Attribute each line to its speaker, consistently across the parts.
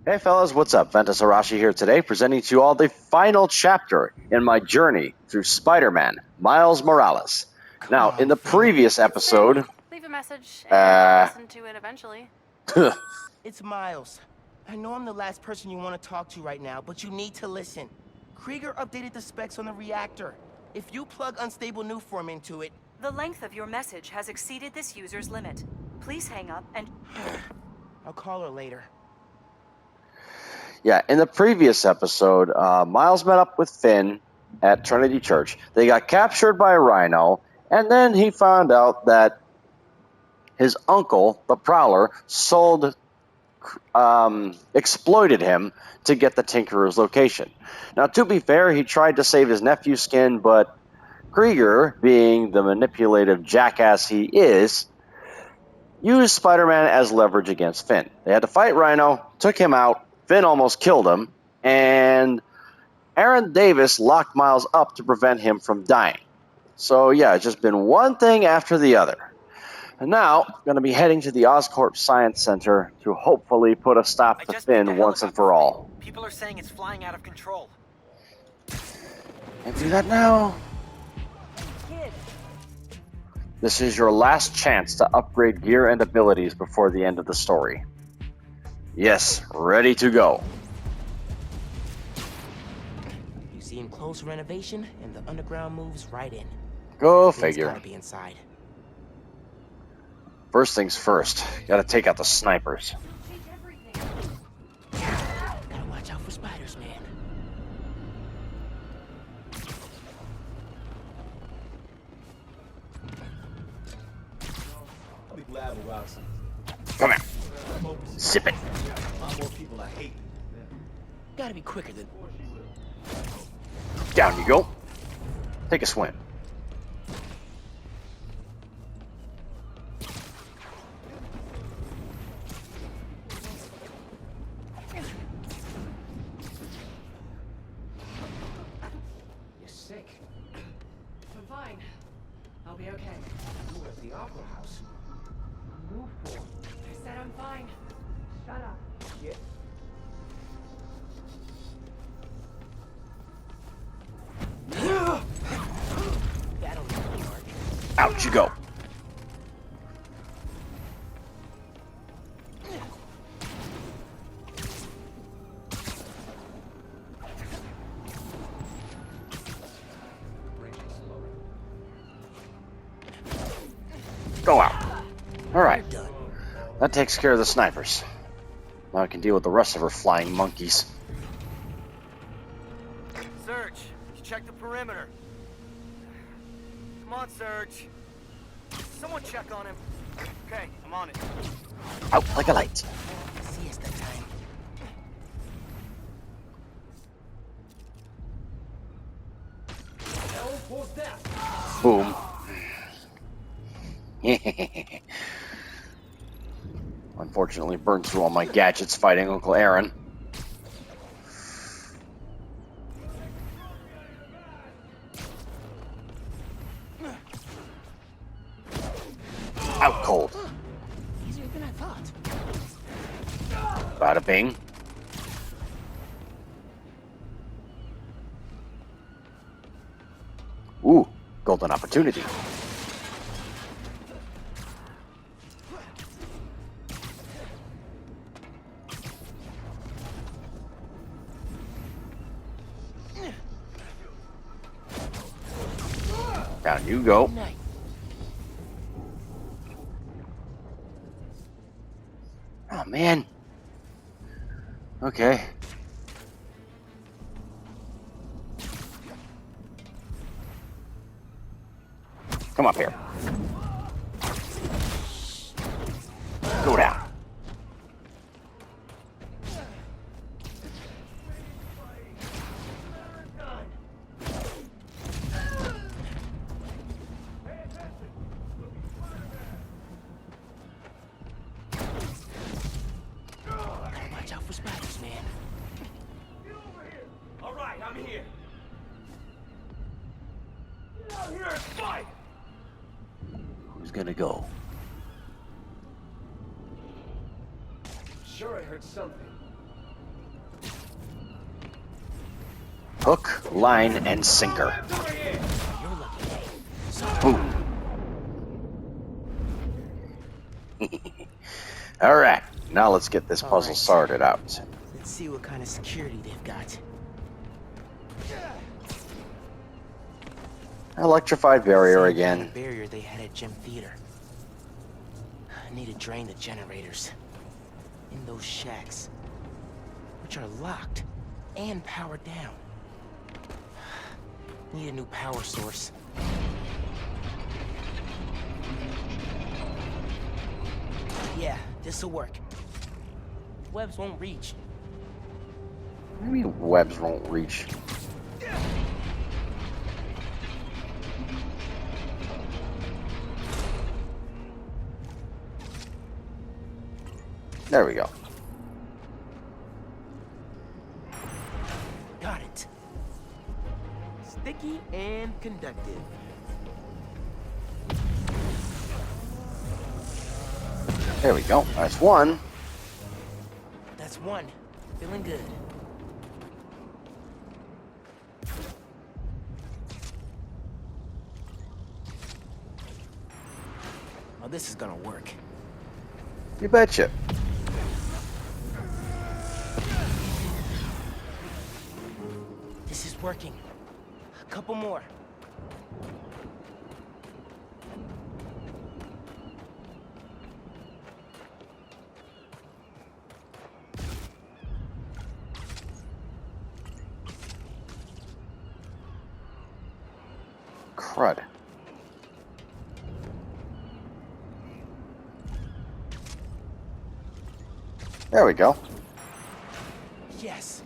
Speaker 1: Hey fellas, what's up? Ventus Arashi here today, presenting to you all the final chapter in my journey through Spider-Man, Miles Morales. Now, in the previous episode...
Speaker 2: Leave a message and I'll listen to it eventually.
Speaker 3: It's Miles. I know I'm the last person you want to talk to right now, but you need to listen. Krieger updated the specs on the reactor. If you plug unstable Nuform into it...
Speaker 4: The length of your message has exceeded this user's limit. Please hang up and...
Speaker 3: I'll call her later.
Speaker 1: Yeah, in the previous episode, Miles met up with Phin at Trinity Church. They got captured by a rhino, and then he found out that his uncle, the Prowler, exploited him to get the Tinkerer's location. Now, to be fair, he tried to save his nephew's skin, but Krieger, being the manipulative jackass he is, used Spider-Man as leverage against Phin. They had to fight Rhino, took him out, Phin almost killed him, and Aaron Davis locked Miles up to prevent him from dying. So yeah, it's just been one thing after the other. And now, I'm going to be heading to the Oscorp Science Center to hopefully put a stop to Phin once and for all.
Speaker 5: People are saying it's flying out of control.
Speaker 1: Can't do that now. This is your last chance to upgrade gear and abilities before the end of the story. Yes, ready to go.
Speaker 3: You see enclosed renovation, and the underground moves right in.
Speaker 1: Go
Speaker 3: Things
Speaker 1: figure.
Speaker 3: gotta be inside.
Speaker 1: First things first, gotta take out the snipers.
Speaker 3: Gotta watch out for spiders, man.
Speaker 6: I'll be glad with Roxxon.
Speaker 1: Come here. Sip it.
Speaker 6: A lot more people I hate.
Speaker 3: Gotta be quicker than...
Speaker 1: Down you go. Take a swim.
Speaker 6: You're sick.
Speaker 2: I'm fine. I'll be okay.
Speaker 6: You were at the Opera House. Move for.
Speaker 2: I said I'm fine. Shut up.
Speaker 6: Yeah.
Speaker 3: That'll never work.
Speaker 1: Out you go. Go out. Alright. That takes care of the snipers. Now I can deal with the rest of her flying monkeys.
Speaker 5: Search. Check the perimeter. Come on, Serge. Someone check on him. Okay, I'm on it.
Speaker 1: Out like a light.
Speaker 3: Siesta time.
Speaker 1: Boom. Unfortunately, burned through all my gadgets fighting Uncle Aaron. Out cold.
Speaker 3: Easier than I thought.
Speaker 1: Bada bing. Ooh, golden opportunity. Down you go.
Speaker 3: Night.
Speaker 1: Oh man. Okay. Come up here. Go down.
Speaker 3: Watch out for spiders, man.
Speaker 6: All right, I'm here. Get out here and fight.
Speaker 1: Who's gonna go?
Speaker 6: Sure, I heard something.
Speaker 1: Hook, line, and sinker.
Speaker 3: You're lucky.
Speaker 1: Boom. Alright, now let's get this puzzle
Speaker 3: Alright.
Speaker 1: sorted out.
Speaker 3: Let's see what kind of security they've got.
Speaker 1: Electrified barrier
Speaker 3: Same
Speaker 1: again.
Speaker 3: kind of barrier they had at Gym Theater. I need to drain the generators in those shacks, which are locked and powered down. Need a new power source. Yeah, this'll work. Webs won't reach.
Speaker 1: What do you mean webs won't reach? There we go.
Speaker 3: Got it. Sticky and conductive.
Speaker 1: There we go. That's one.
Speaker 3: That's one. Feeling good. Oh, this is gonna work.
Speaker 1: You betcha.
Speaker 3: This is working. A couple more.
Speaker 1: Crud. There we go.
Speaker 3: Yes.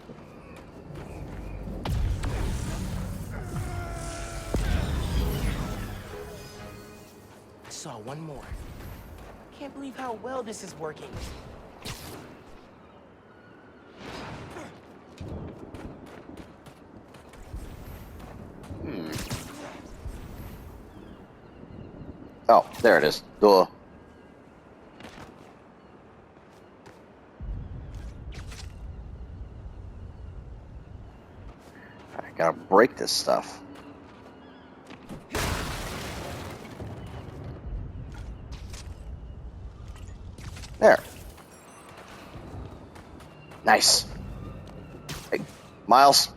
Speaker 3: I saw one more. Can't believe how well this is working.
Speaker 1: Oh, there it is. Duh. I gotta break this stuff. There. Nice. Hey, Miles.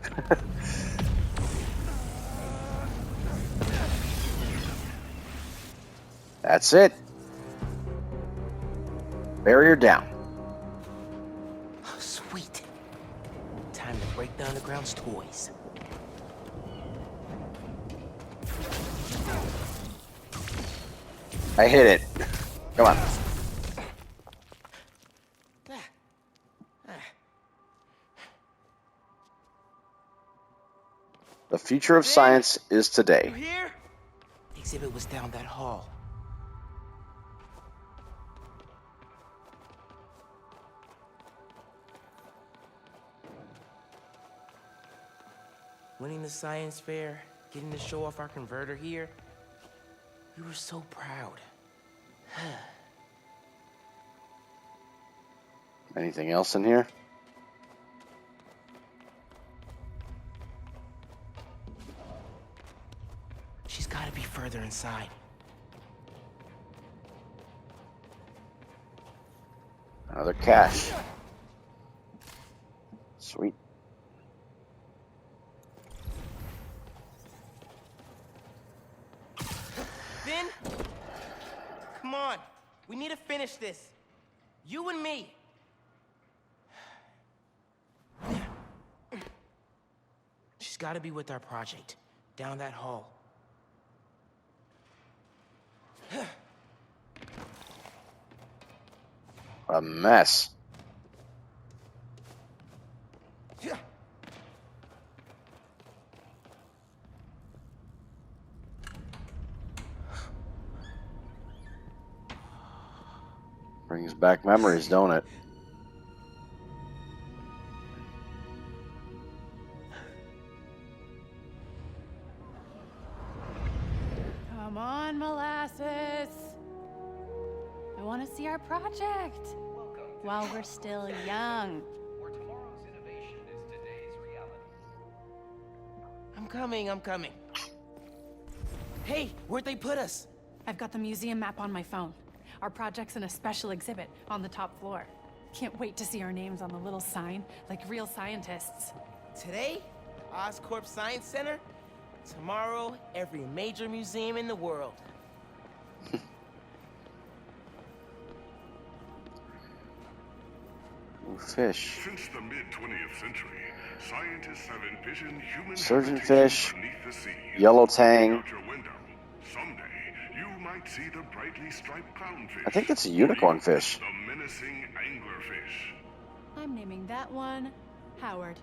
Speaker 1: That's it. Barrier down.
Speaker 3: Oh, sweet. Time to break the underground's toys.
Speaker 1: I hit it. Come on. The future of science is
Speaker 3: You
Speaker 1: today.
Speaker 3: here? The exhibit was down that hall. Winning the science fair, getting to show off our converter here. We were so proud.
Speaker 1: Anything else in here?
Speaker 3: She's gotta be further inside.
Speaker 1: Another cache. Sweet.
Speaker 3: Phin? Come on. We need to finish this. You and me. She's gotta be with our project. Down that hall.
Speaker 1: What a mess. Brings back memories, don't it?
Speaker 2: Come on, molasses. I want to see our project while we're still young.
Speaker 6: Where tomorrow's innovation is today's reality.
Speaker 3: I'm coming. Hey, where'd they put us?
Speaker 2: I've got the museum map on my phone. Our project's in a special exhibit on the top floor. Can't wait to see our names on the little sign, like real scientists.
Speaker 3: Today, Oscorp Science Center. Tomorrow, every major museum in the world.
Speaker 1: Fish.
Speaker 7: Since the mid-20th century, scientists have envisioned human
Speaker 1: Surgeonfish,
Speaker 7: habitation beneath the sea.
Speaker 1: yellow tang.
Speaker 7: Out your window. Someday, you might see the brightly striped clownfish.
Speaker 1: I think it's a unicorn
Speaker 7: or even
Speaker 1: fish.
Speaker 7: The menacing anglerfish.
Speaker 2: I'm naming that one Howard.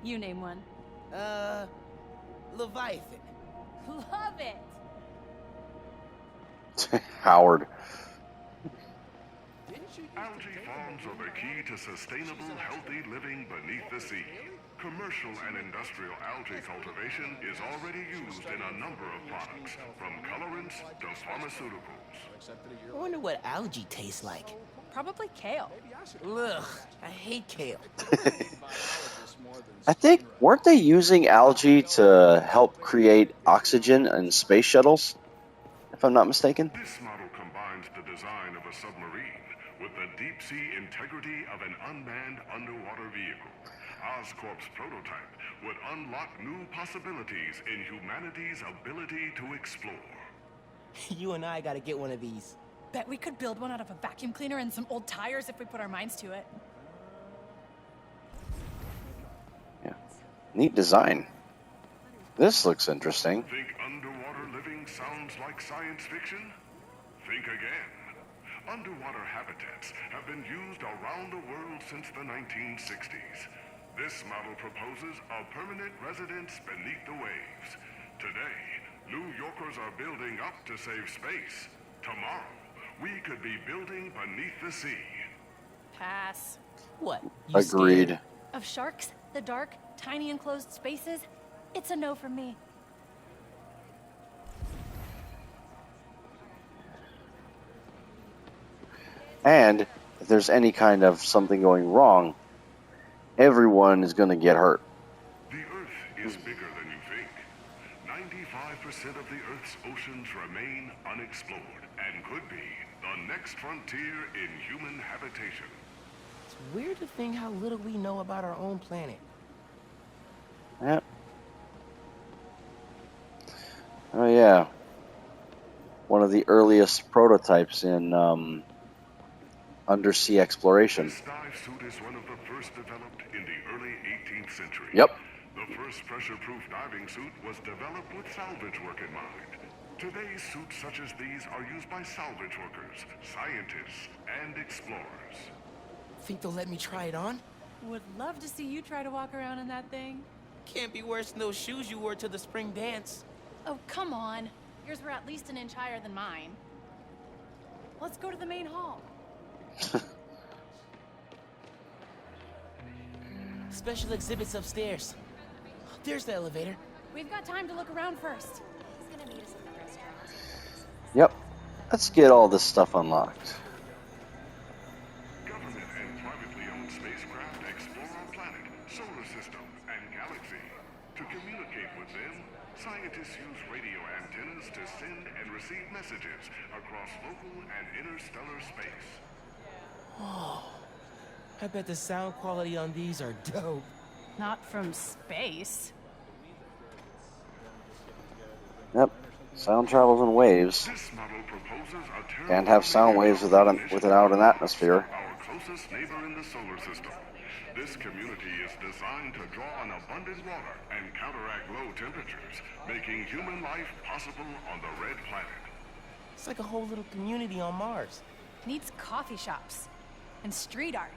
Speaker 2: You name one.
Speaker 3: Leviathan.
Speaker 2: Love it!
Speaker 1: Howard.
Speaker 7: Algae farms are the key to sustainable, healthy living beneath the sea. Commercial and industrial algae cultivation is already used in a number of products, from colorants to pharmaceuticals.
Speaker 3: I wonder what algae tastes like.
Speaker 2: Probably kale.
Speaker 3: Ugh, I hate kale.
Speaker 1: I think, weren't they using algae to help create oxygen in space shuttles? If I'm not mistaken.
Speaker 7: This model combines the design of a submarine with the deep-sea integrity of an unmanned underwater vehicle. Oscorp's prototype would unlock new possibilities in humanity's ability to explore.
Speaker 3: You and I gotta get one of these.
Speaker 2: Bet we could build one out of a vacuum cleaner and some old tires if we put our minds to it.
Speaker 1: Yeah. Neat design. This looks interesting.
Speaker 7: Think underwater living sounds like science fiction? Think again. Underwater habitats have been used around the world since the 1960s. This model proposes a permanent residence beneath the waves. Today, New Yorkers are building up to save space. Tomorrow, we could be building beneath the sea.
Speaker 2: Pass.
Speaker 3: What? You
Speaker 1: Agreed.
Speaker 3: scared?
Speaker 2: Of sharks, the dark, tiny enclosed spaces, it's a no for me.
Speaker 1: And if there's any kind of something going wrong, everyone is going to get hurt.
Speaker 7: The Earth is bigger than you think. 95% of the Earth's oceans remain unexplored and could be the next frontier in human habitation.
Speaker 3: It's weird to think how little we know about our own planet.
Speaker 1: Yep. Oh yeah. One of the earliest prototypes in undersea exploration.
Speaker 7: This dive suit is one of the first developed in the early 18th century.
Speaker 1: Yep.
Speaker 7: The first pressure-proof diving suit was developed with salvage work in mind. Today's suits such as these are used by salvage workers, scientists, and explorers.
Speaker 3: Think they'll let me try it on?
Speaker 2: Would love to see you try to walk around in that thing.
Speaker 3: Can't be worse than those shoes you wore to the spring dance.
Speaker 2: Oh, come on. Yours were at least an inch higher than mine. Let's go to the main hall.
Speaker 3: Special exhibits upstairs. There's the elevator.
Speaker 2: We've got time to look around first.
Speaker 1: Yep. Let's get all this stuff unlocked.
Speaker 7: Government and privately owned spacecraft explore our planet, solar system, and galaxy. To communicate with them, scientists use radio antennas to send and receive messages across local and interstellar space.
Speaker 3: I bet the sound quality on these are dope.
Speaker 2: Not from space.
Speaker 1: Yep. Sound travels in waves.
Speaker 7: This model proposes a
Speaker 1: Can't have sound waves without an atmosphere.
Speaker 7: Our closest neighbor in the solar system. This community is designed to draw on abundant water and counteract low temperatures, making human life possible on the red planet.
Speaker 3: It's like a whole little community on Mars.
Speaker 2: Needs coffee shops and street art.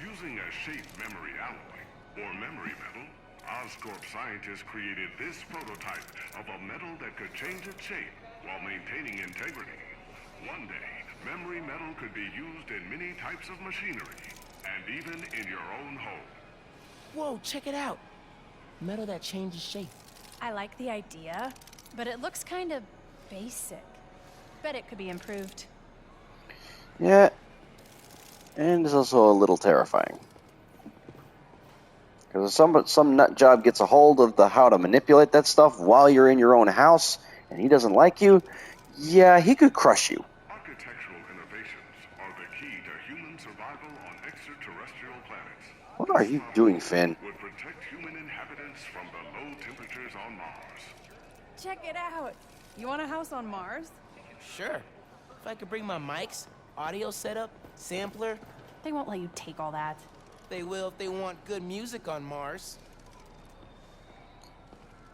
Speaker 7: Using a shape memory alloy, or memory metal, Oscorp scientists created this prototype of a metal that could change its shape while maintaining integrity. One day, memory metal could be used in many types of machinery, and even in your own home.
Speaker 3: Whoa, check it out. Metal that changes shape.
Speaker 2: I like the idea, but it looks kind of basic. Bet it could be improved.
Speaker 1: Yeah. And it's also a little terrifying. Because if some nut job gets a hold of how to manipulate that stuff while you're in your own house, and he doesn't like you, yeah, he could crush you.
Speaker 7: Architectural innovations are the key to human survival on extraterrestrial planets.
Speaker 1: What are you doing, Phin?
Speaker 7: Would protect human inhabitants from the low temperatures on Mars.
Speaker 2: Check it out. You want a house on Mars?
Speaker 3: Sure. If I could bring my mics, audio setup, sampler,
Speaker 2: They won't let you take all that.
Speaker 3: they will if they want good music on Mars.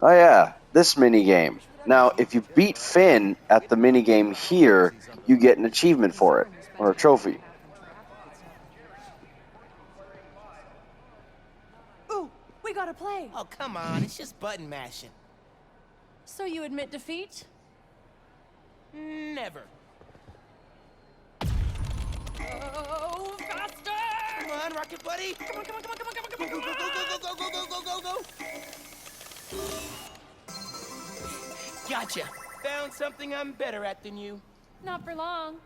Speaker 1: Oh yeah, this minigame. Now, if you beat Phin at the minigame here, you get an achievement for it, or a trophy.
Speaker 2: Ooh, we gotta play.
Speaker 3: Oh, come on, it's just button mashing.
Speaker 2: So you admit defeat?
Speaker 3: Never.
Speaker 2: Oh, faster!
Speaker 3: Come on, rocket buddy.
Speaker 2: Come on, come on, come on, come on, come on,
Speaker 3: Go,
Speaker 2: come
Speaker 3: go,
Speaker 2: on!
Speaker 3: go, go, go, go, go, go, go, go. Gotcha. Found something I'm better at than you.
Speaker 2: Not for long.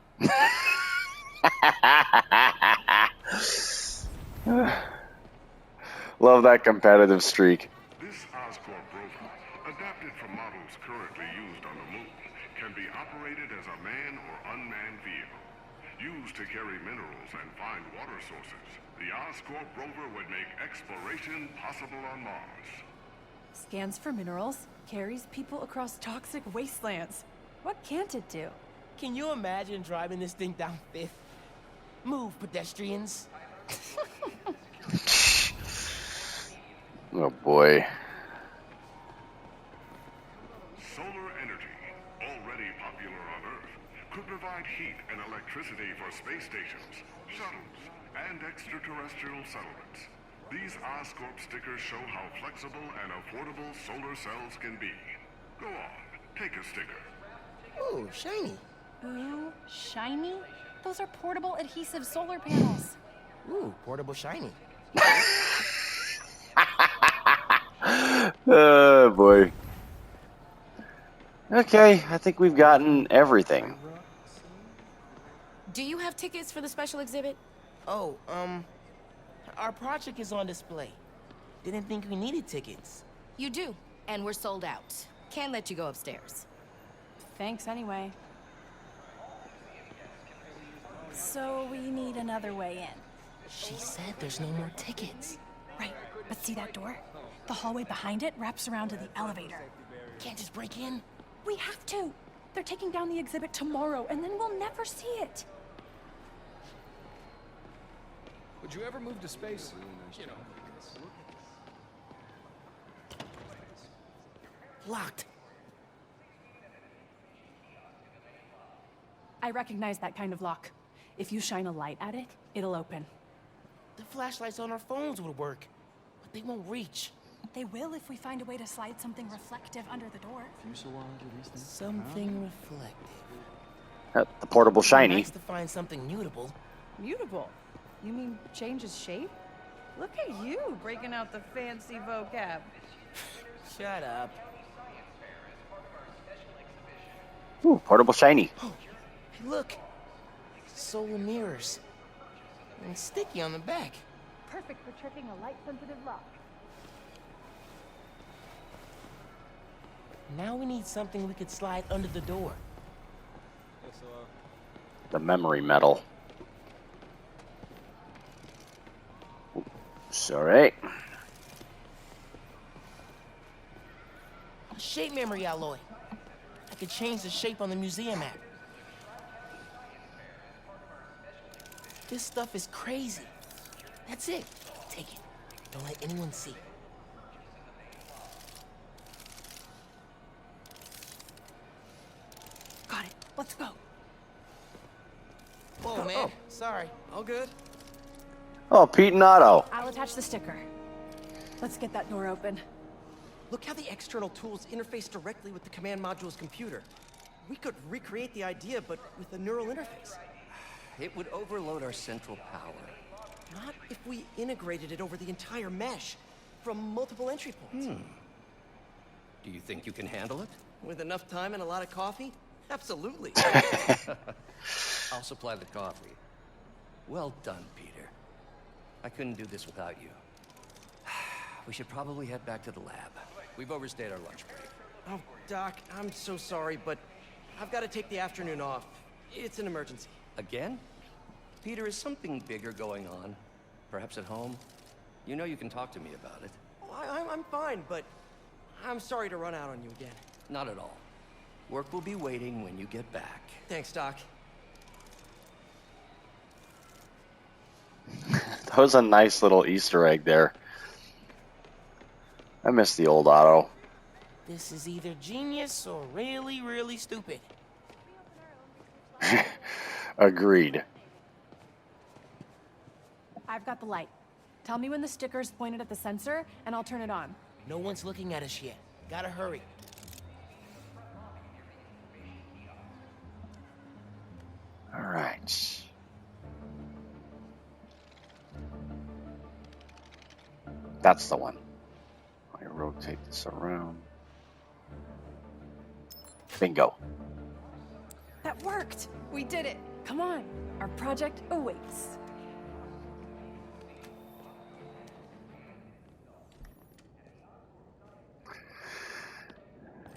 Speaker 1: Love that competitive streak.
Speaker 7: This Oscorp rover, adapted from models currently used on the moon, can be operated as a man or unmanned vehicle. Used to carry minerals and find water sources, the Oscorp rover would make exploration possible on Mars.
Speaker 2: Scans for minerals, carries people across toxic wastelands. What can't it do?
Speaker 3: Can you imagine driving this thing down Fifth? Move, pedestrians.
Speaker 1: Oh boy.
Speaker 7: Solar energy, already popular on Earth, could provide heat and electricity for space stations, shuttles, and extraterrestrial settlements. These Oscorp stickers show how flexible and affordable solar cells can be. Go on, take a sticker.
Speaker 3: Ooh, shiny.
Speaker 2: Ooh, shiny? Those are portable adhesive solar panels.
Speaker 3: Ooh, portable shiny.
Speaker 1: Oh boy. Okay, I think we've gotten everything.
Speaker 8: Do you have tickets for the special exhibit?
Speaker 3: Oh, our project is on display. Didn't think we needed tickets.
Speaker 8: You do, and we're sold out. Can't let you go upstairs.
Speaker 2: Thanks anyway. So we need another way in.
Speaker 3: She said there's no more tickets.
Speaker 2: Right, but see that door? The hallway behind it wraps around to the elevator.
Speaker 3: Can't just break in?
Speaker 2: We have to. They're taking down the exhibit tomorrow, and then we'll never see it.
Speaker 9: Would you ever move to space? You know.
Speaker 3: Locked.
Speaker 2: I recognize that kind of lock. If you shine a light at it, it'll open.
Speaker 3: The flashlights on our phones would work, but they won't reach.
Speaker 2: They will if we find a way to slide something reflective under the door.
Speaker 3: Something reflective.
Speaker 1: The portable shiny.
Speaker 3: Nice to find something mutable.
Speaker 10: Mutable? You mean changes shape? Look at you breaking out the fancy vocab.
Speaker 3: Shut up.
Speaker 1: Ooh, portable shiny.
Speaker 3: Oh, hey, look. Solar mirrors. And sticky on the back.
Speaker 2: Perfect for tricking a light-sensitive lock.
Speaker 3: Now we need something we could slide under the door.
Speaker 1: The memory metal. Oops, alright.
Speaker 3: A shape memory alloy. I could change the shape on the museum map. This stuff is crazy. That's it. Take it. Don't let anyone see.
Speaker 2: Got it. Let's go.
Speaker 3: Whoa, man. Sorry.
Speaker 9: All good?
Speaker 1: Oh, Pete and Otto.
Speaker 2: I'll attach the sticker. Let's get that door open.
Speaker 11: Look how the external tools interface directly with the command module's computer. We could recreate the idea, but with a neural interface.
Speaker 6: It would overload our central power.
Speaker 11: Not if we integrated it over the entire mesh, from multiple entry points.
Speaker 6: Do you think you can handle it?
Speaker 11: With enough time and a lot of coffee? Absolutely.
Speaker 6: I'll supply the coffee.
Speaker 12: Well done, Peter. I couldn't do this without you. We should probably head back to the lab. We've overstayed our lunch break.
Speaker 11: Oh, Doc, I'm so sorry, but I've got to take the afternoon off. It's an emergency.
Speaker 12: Again? Peter, is something bigger going on? Perhaps at home? You know you can talk to me about it.
Speaker 11: Oh, I'm fine, but I'm sorry to run out on you again.
Speaker 12: Not at all. Work will be waiting when you get back.
Speaker 11: Thanks, Doc.
Speaker 1: That was a nice little Easter egg there. I miss the old Otto.
Speaker 3: This is either genius or really, really stupid.
Speaker 1: Agreed.
Speaker 2: I've got the light. Tell me when the sticker's pointed at the sensor, and I'll turn it on.
Speaker 3: No one's looking at us yet. Gotta hurry.
Speaker 1: All right. That's the one. I rotate this around. Bingo.
Speaker 2: That worked! We did it! Come on, our project awaits.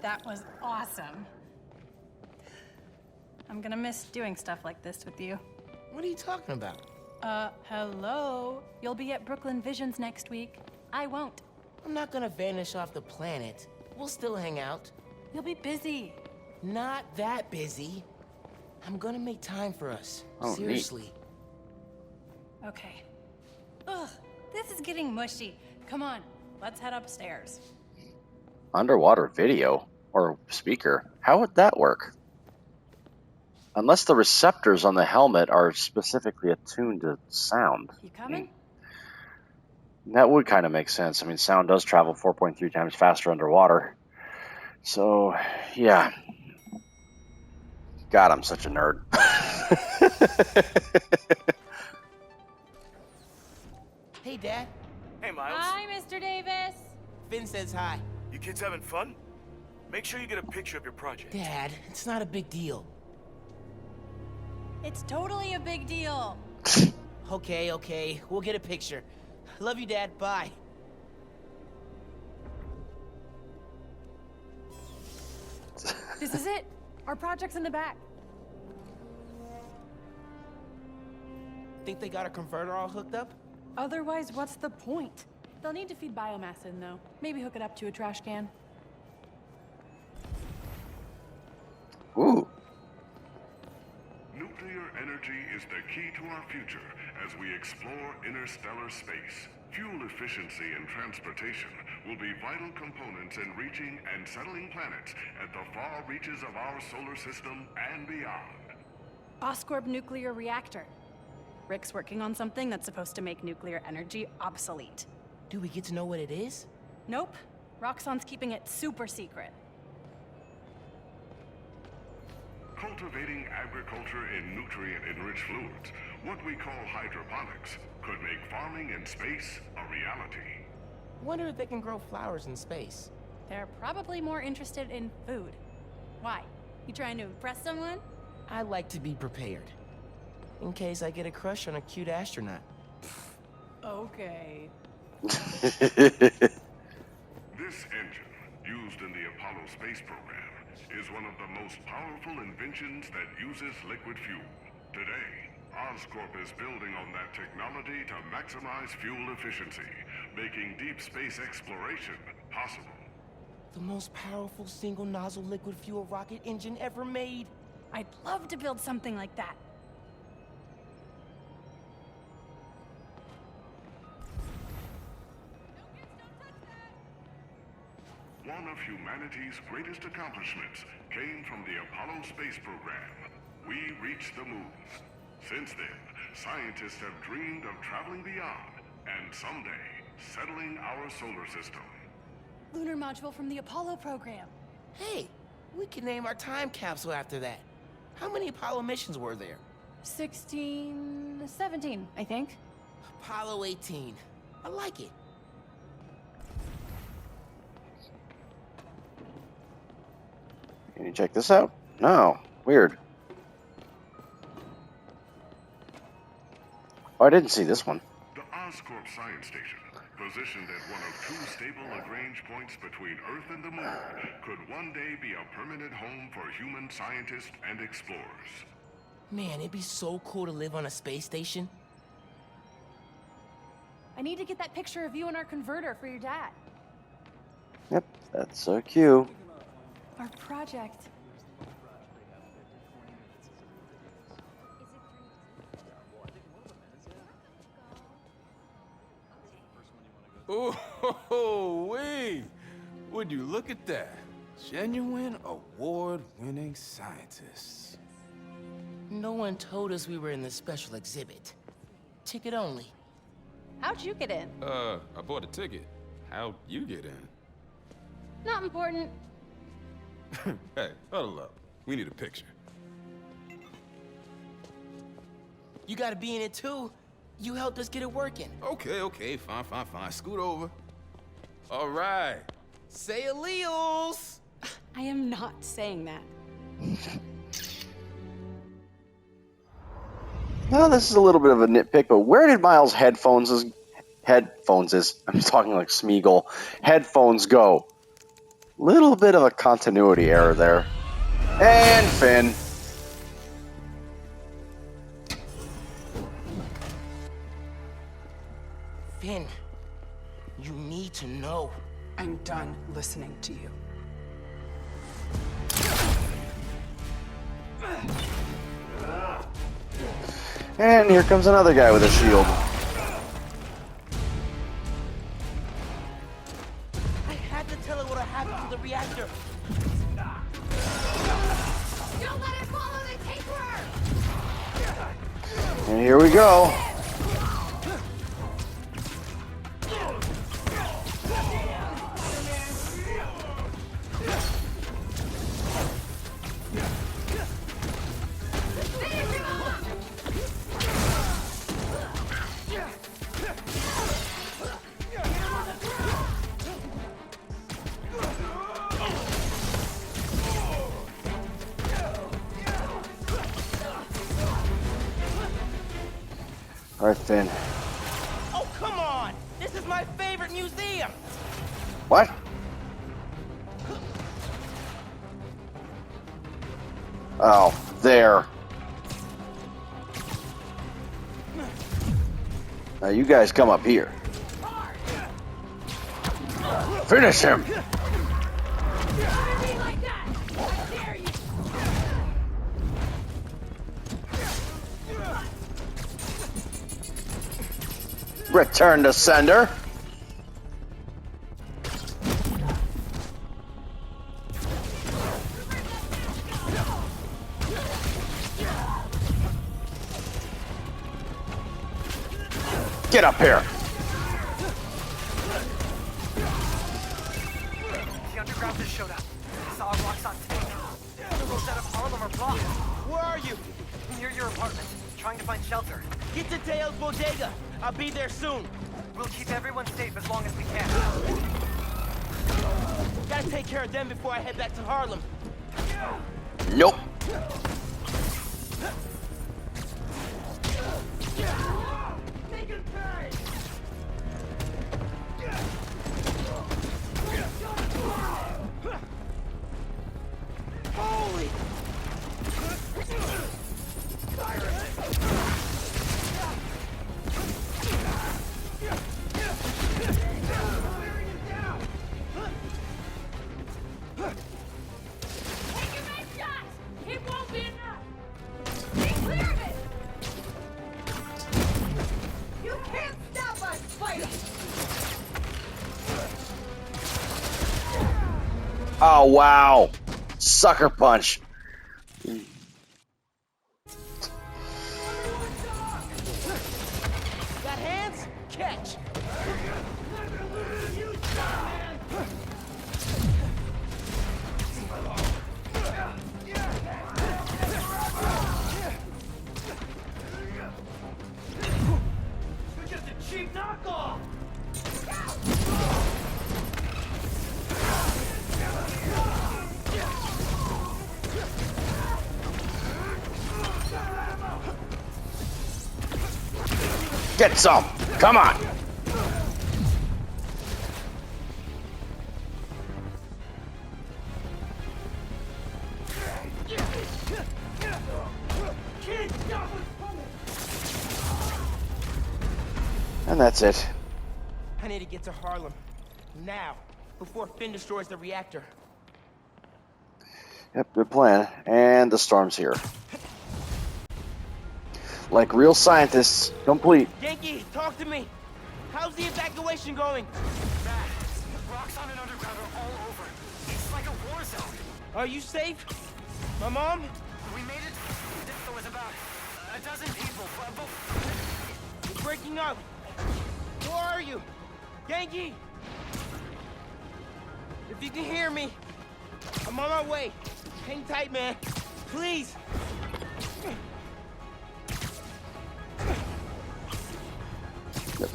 Speaker 2: That was awesome. I'm gonna miss doing stuff like this with you.
Speaker 3: What are you talking about?
Speaker 2: Hello? You'll be at Brooklyn Visions next week. I won't.
Speaker 3: I'm not gonna vanish off the planet. We'll still hang out.
Speaker 2: You'll be busy.
Speaker 3: Not that busy. I'm gonna make time for us.
Speaker 1: Oh,
Speaker 3: seriously.
Speaker 2: Okay. Ugh, this is getting mushy. Come on, let's head upstairs.
Speaker 1: Underwater video or speaker. How would that work? Unless the receptors on the helmet are specifically attuned to sound.
Speaker 2: You coming?
Speaker 1: That would kind of make sense. I mean, sound does travel 4.3 times faster underwater. So, yeah. God, I'm such a nerd.
Speaker 3: Hey, Dad.
Speaker 5: Hey, Miles.
Speaker 10: Hi, Mr. Davis.
Speaker 3: Phin says hi.
Speaker 5: You kids having fun? Make sure you get a picture of your project.
Speaker 3: Dad, it's not a big deal.
Speaker 2: It's totally a big deal.
Speaker 3: Okay. We'll get a picture. Love you, Dad. Bye.
Speaker 2: This is it. Our project's in the back.
Speaker 3: Think they got a converter all hooked up?
Speaker 2: Otherwise, what's the point? They'll need to feed biomass in, though. Maybe hook it up to a trash can.
Speaker 1: Ooh.
Speaker 7: Nuclear energy is the key to our future as we explore interstellar space. Fuel efficiency and transportation will be vital components in reaching and settling planets at the far reaches of our solar system and beyond.
Speaker 2: Oscorp nuclear reactor. Rick's working on something that's supposed to make nuclear energy obsolete.
Speaker 3: Do we get to know what it is?
Speaker 2: Nope. Roxxon's keeping it super secret.
Speaker 7: Cultivating agriculture in nutrient-enriched fluids, what we call hydroponics, could make farming in space a reality.
Speaker 3: Wonder if they can grow flowers in space.
Speaker 2: They're probably more interested in food. Why? You trying to impress someone?
Speaker 3: I like to be prepared. In case I get a crush on a cute astronaut.
Speaker 2: Okay.
Speaker 7: This engine, used in the Apollo space program, is one of the most powerful inventions that uses liquid fuel. Today, Oscorp is building on that technology to maximize fuel efficiency, making deep space exploration possible.
Speaker 3: The most powerful single-nozzle liquid fuel rocket engine ever made.
Speaker 2: I'd love to build something like that.
Speaker 7: One of humanity's greatest accomplishments came from the Apollo space program. We reached the moon. Since then, scientists have dreamed of traveling beyond and someday settling our solar system.
Speaker 2: Lunar module from the Apollo program.
Speaker 3: Hey, we can name our time capsule after that. How many Apollo missions were there?
Speaker 2: 17, I think.
Speaker 3: Apollo 18. I like it.
Speaker 1: Can you check this out? No. Weird. Oh, I didn't see this one.
Speaker 7: The Oscorp Science Station, positioned at one of two stable Lagrange points between Earth and the Moon, could one day be a permanent home for human scientists and explorers.
Speaker 3: Man, it'd be so cool to live on a space station.
Speaker 2: I need to get that picture of you in our converter for your dad.
Speaker 1: Yep, that's so cute.
Speaker 2: Our project.
Speaker 13: Oh, wait! Would you look at that? Genuine award-winning scientists.
Speaker 3: No one told us we were in the special exhibit. Ticket only.
Speaker 10: How'd you get in?
Speaker 13: I bought a ticket. How'd you get in?
Speaker 10: Not important.
Speaker 13: Hey, huddle up. We need a picture.
Speaker 3: You gotta be in it too. You helped us get it working.
Speaker 13: Okay, fine. Scoot over. All right. Say alleles.
Speaker 10: I am not saying that.
Speaker 1: Now, this is a little bit of a nitpick, but where did Miles' I'm talking like Smeagol, headphones go? Little bit of a continuity error there. And Phin.
Speaker 3: Phin, you need to know.
Speaker 14: I'm done listening to you.
Speaker 1: And here comes another guy with a shield.
Speaker 3: I had to tell her what happened to the reactor.
Speaker 2: Don't let it follow the tinkerer!
Speaker 1: And here we go. All right, Phin.
Speaker 3: Oh, come on! This is my favorite museum!
Speaker 1: What? Oh, there. Now you guys come up here. Finish him! Return to sender. Get up here.
Speaker 5: The underground just showed up. I saw a Roxxon tank. The roads out of Harlem are blocked.
Speaker 3: Where are you?
Speaker 5: Near your apartment, trying to find shelter.
Speaker 3: Get to Teo's bodega. I'll be there soon.
Speaker 5: We'll keep everyone safe as long as we can.
Speaker 3: Gotta take care of them before I head back to Harlem.
Speaker 1: Nope.
Speaker 3: Holy!
Speaker 1: Oh, wow. Sucker punch.
Speaker 3: Got hands? Catch!
Speaker 5: You're just a cheap knockoff!
Speaker 1: Get some! Come on! And that's it.
Speaker 3: I need to get to Harlem. Now. Before Phin destroys the reactor.
Speaker 1: Yep, good plan. And the storm's here. Like real scientists, complete.
Speaker 3: Yankee, talk to me. How's the evacuation going?
Speaker 5: Bad. Roxxon and Underground are all over. It's like a war zone.
Speaker 3: Are you safe? My mom?
Speaker 5: We made it. There was about a dozen people.
Speaker 3: You're breaking up. Where are you? Yankee! If you can hear me, I'm on my way. Hang tight, man. Please.
Speaker 1: Yep.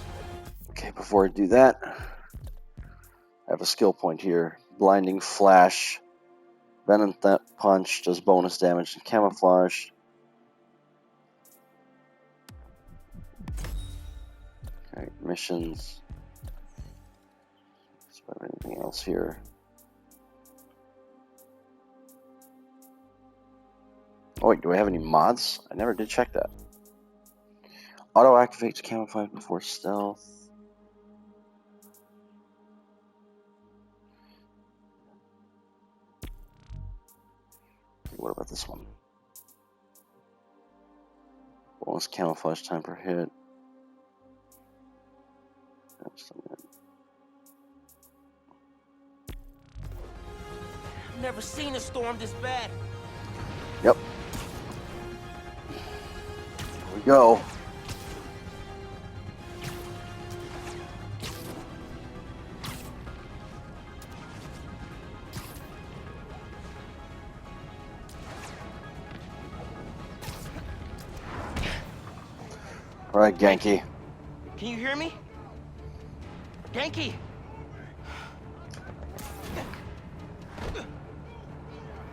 Speaker 1: Okay, before I do that, I have a skill point here. Blinding Flash. Venom Punch does bonus damage and camouflage. Alright, missions. Is there anything else here? Oh wait, do I have any mods? I never did check that. Auto activates camouflage before stealth. What about this one? Bonus camouflage time per hit.
Speaker 3: I've never seen a storm this bad.
Speaker 1: Yep. Here we go. All right, Genki.
Speaker 3: Can you hear me? Genki!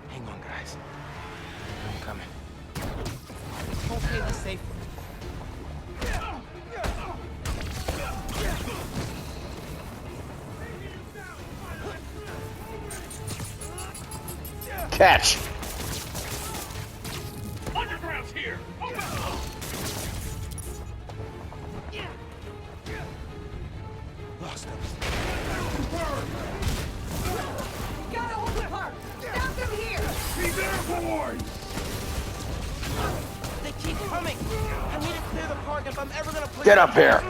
Speaker 3: Hang on, guys. I'm coming. Okay, we're safe.
Speaker 1: Catch!
Speaker 5: Underground's here!
Speaker 3: Lost them.
Speaker 10: Gotta hold the park! Stop them here!
Speaker 5: Be there, boys!
Speaker 3: They keep coming! I need to clear the park if I'm ever gonna put
Speaker 1: Get up here!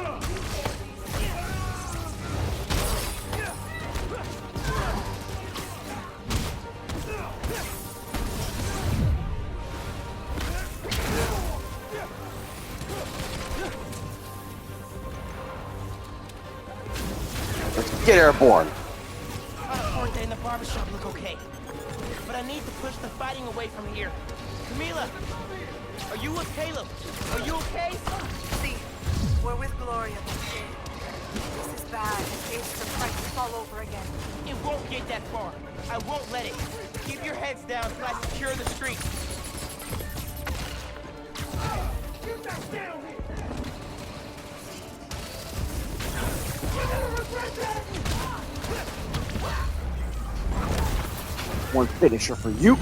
Speaker 1: Let's get airborne.
Speaker 3: Forte and the barbershop look okay. But I need to push the fighting away from here. Camila! Are you with Caleb? Are you okay?
Speaker 4: See, we're with Gloria. This is bad. It's the fight all over again.
Speaker 3: It won't get that far. I won't let it. Keep your heads down till I secure the street. Get back down here!
Speaker 1: One finisher for you.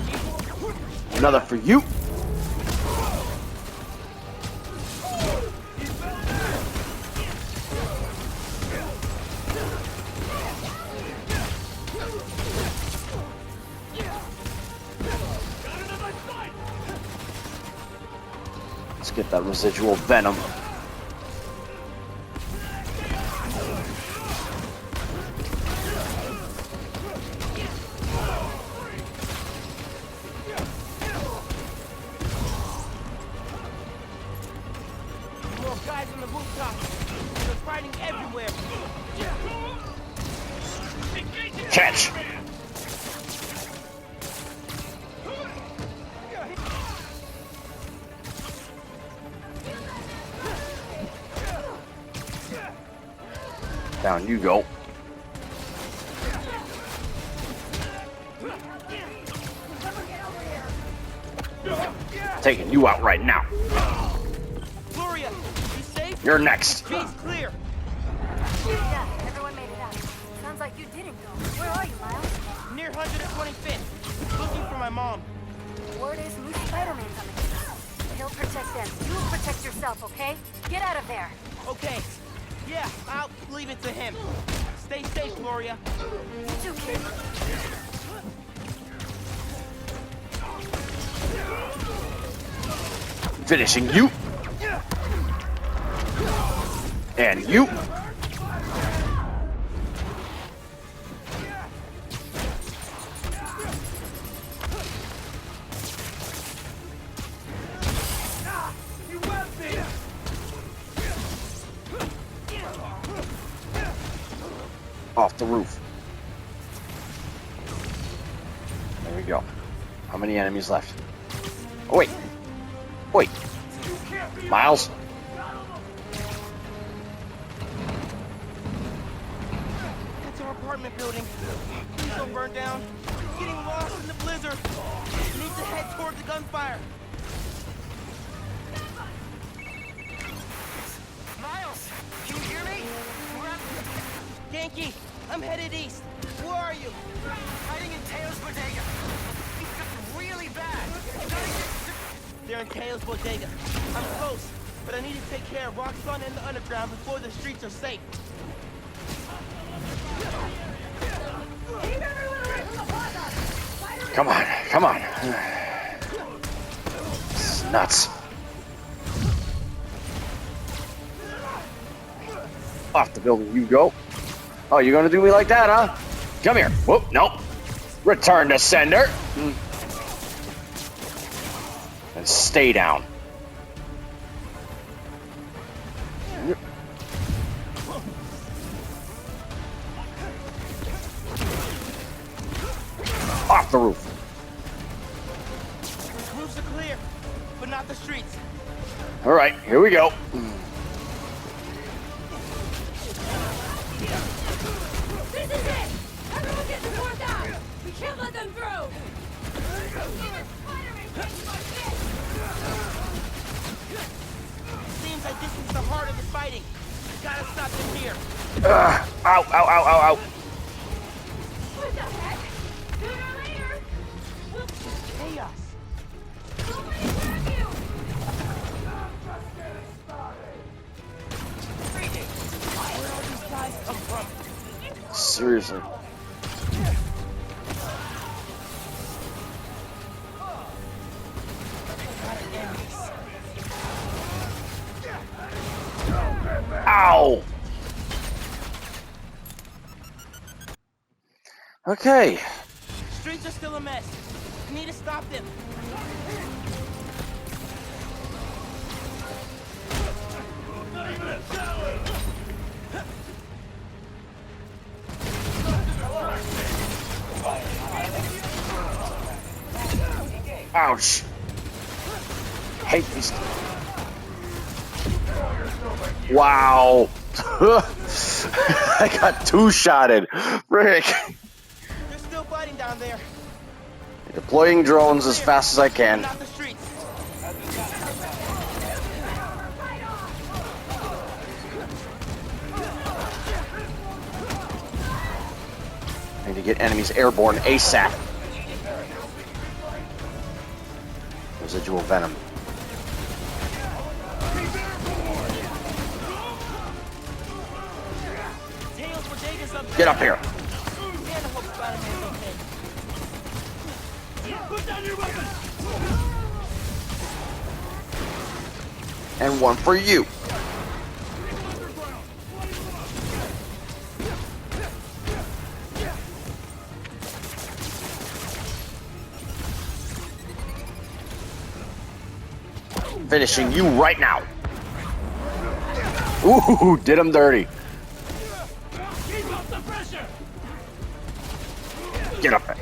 Speaker 1: Another for you. Let's get that residual venom.
Speaker 3: Guys on the rooftop. They're fighting everywhere.
Speaker 1: Catch! Down you go. Taking you out right now.
Speaker 3: Gloria, you safe?
Speaker 1: You're next.
Speaker 3: B's clear.
Speaker 4: Yeah, everyone made it out. Sounds like you didn't go. Where are you, Miles?
Speaker 3: Near 125th. Looking for my mom.
Speaker 4: Word is new Spider-Man's on the case. He'll protect them. You protect yourself, okay? Get out of there.
Speaker 3: Okay. Yeah, I'll leave it to him. Stay safe, Gloria.
Speaker 4: You too, kid.
Speaker 1: Finishing you. And you. Off the roof. There we go. How many enemies left? Oh, wait. Wait. Miles?
Speaker 3: That's our apartment building. Please don't burn down. Getting lost in the blizzard. Need to head toward the gunfire.
Speaker 5: Miles, can you hear me?
Speaker 3: Yankee, I'm headed east. Where are you?
Speaker 5: Hiding in Teo's bodega. It's really bad. You gotta get...
Speaker 3: They're in Teo's bodega. I'm close, but I need to take care of Roxxon and the underground before the streets are safe.
Speaker 1: Come on, come on. This is nuts. Off the building you go. Oh, you're gonna do me like that, huh? Come here. Whoop, nope. Return to sender. And stay down. Off the roof.
Speaker 3: Roofs are clear, but not the streets.
Speaker 1: All right, here we go.
Speaker 15: This is it! Everyone get the door down! We can't let them through!
Speaker 3: Seems like this is the heart of the fighting. Gotta stop them here.
Speaker 1: Ow, ow, ow, ow, ow.
Speaker 15: What the heck? Sooner or later!
Speaker 3: Chaos. Where all these guys come from?
Speaker 1: Seriously. Ow! Okay.
Speaker 3: Streets are still a mess. We need to stop them.
Speaker 1: Ouch. Hate these. Wow. I got two-shotted. Rick.
Speaker 3: They're still fighting down there.
Speaker 1: Deploying drones as fast as I can.
Speaker 3: Not the streets.
Speaker 1: I need to get enemies airborne ASAP. Residual venom. Get up here. And one for you. Finishing you right now. Ooh, did him dirty. Get up there.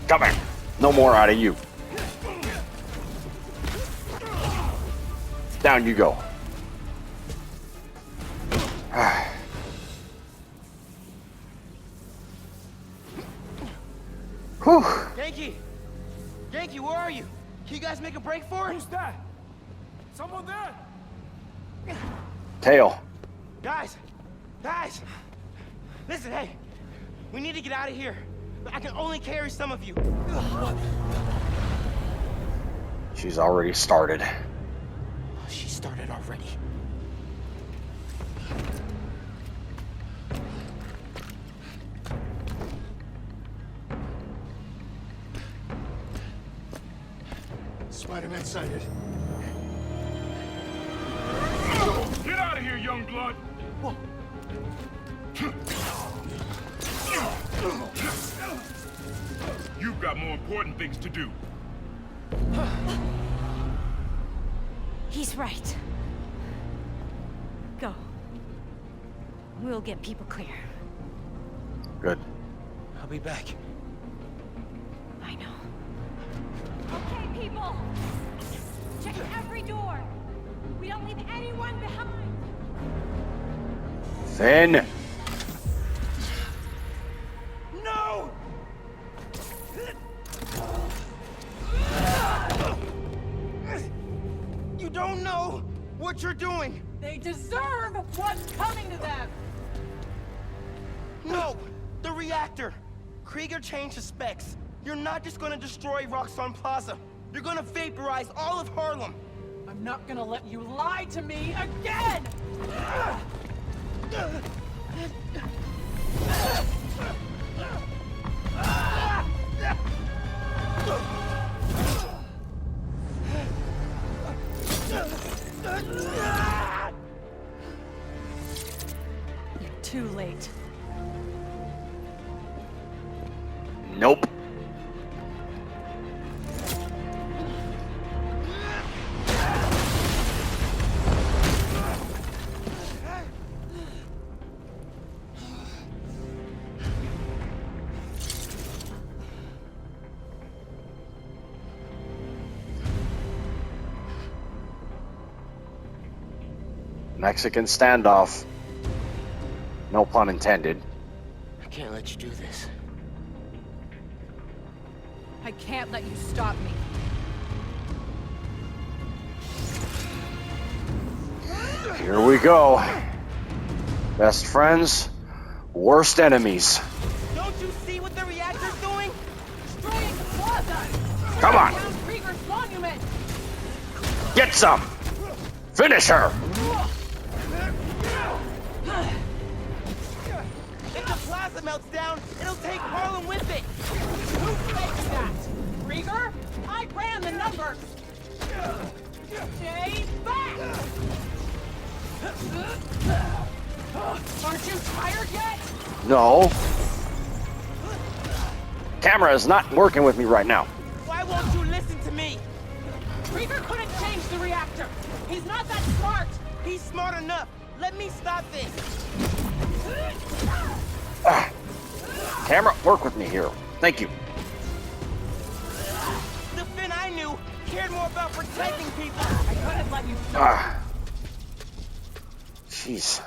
Speaker 1: Come here. No more out of you. Down you go. Whew.
Speaker 3: Yankee, where are you? Can you guys make a break for it?
Speaker 9: Who's that? Someone there?
Speaker 1: Tail.
Speaker 3: Guys! Listen, hey. We need to get out of here. I can only carry some of you.
Speaker 1: She's already started.
Speaker 3: She started already.
Speaker 6: Spider-Man sighted.
Speaker 9: Get out of here, young blood! You've got more important things to do.
Speaker 15: He's right. Go. We'll get people clear.
Speaker 1: Good.
Speaker 3: I'll be back.
Speaker 15: I know. Okay, people! Check every door! We don't leave anyone behind!
Speaker 1: Phin!
Speaker 3: No! You don't know what you're doing!
Speaker 10: They deserve what's coming to them!
Speaker 3: No! The reactor! Krieger changed the specs. You're not just gonna destroy Roxxon Plaza. You're gonna vaporize all of Harlem.
Speaker 10: I'm not gonna let you lie to me again! You're too late.
Speaker 1: Nope. Mexican standoff. No pun intended.
Speaker 3: I can't let you do this.
Speaker 10: I can't let you stop me.
Speaker 1: Here we go. Best friends, worst enemies.
Speaker 3: Don't you see what the reactor's doing?
Speaker 10: Destroying the plaza!
Speaker 1: Come on.
Speaker 10: Down Krieger's monument!
Speaker 1: Get some. Finish her.
Speaker 3: If the plaza melts down, it'll take Harlem with it.
Speaker 10: Who fakes that? Krieger? I ran the numbers! Stay back! Aren't you tired yet?
Speaker 1: No. Camera is not working with me right now.
Speaker 3: Why won't you listen to me?
Speaker 10: Krieger couldn't change the reactor. He's not that smart.
Speaker 3: He's smart enough. Let me stop this.
Speaker 1: Camera, work with me here. Thank you.
Speaker 3: The Phin I knew cared more about protecting people.
Speaker 10: I couldn't let you stop.
Speaker 1: Jeez.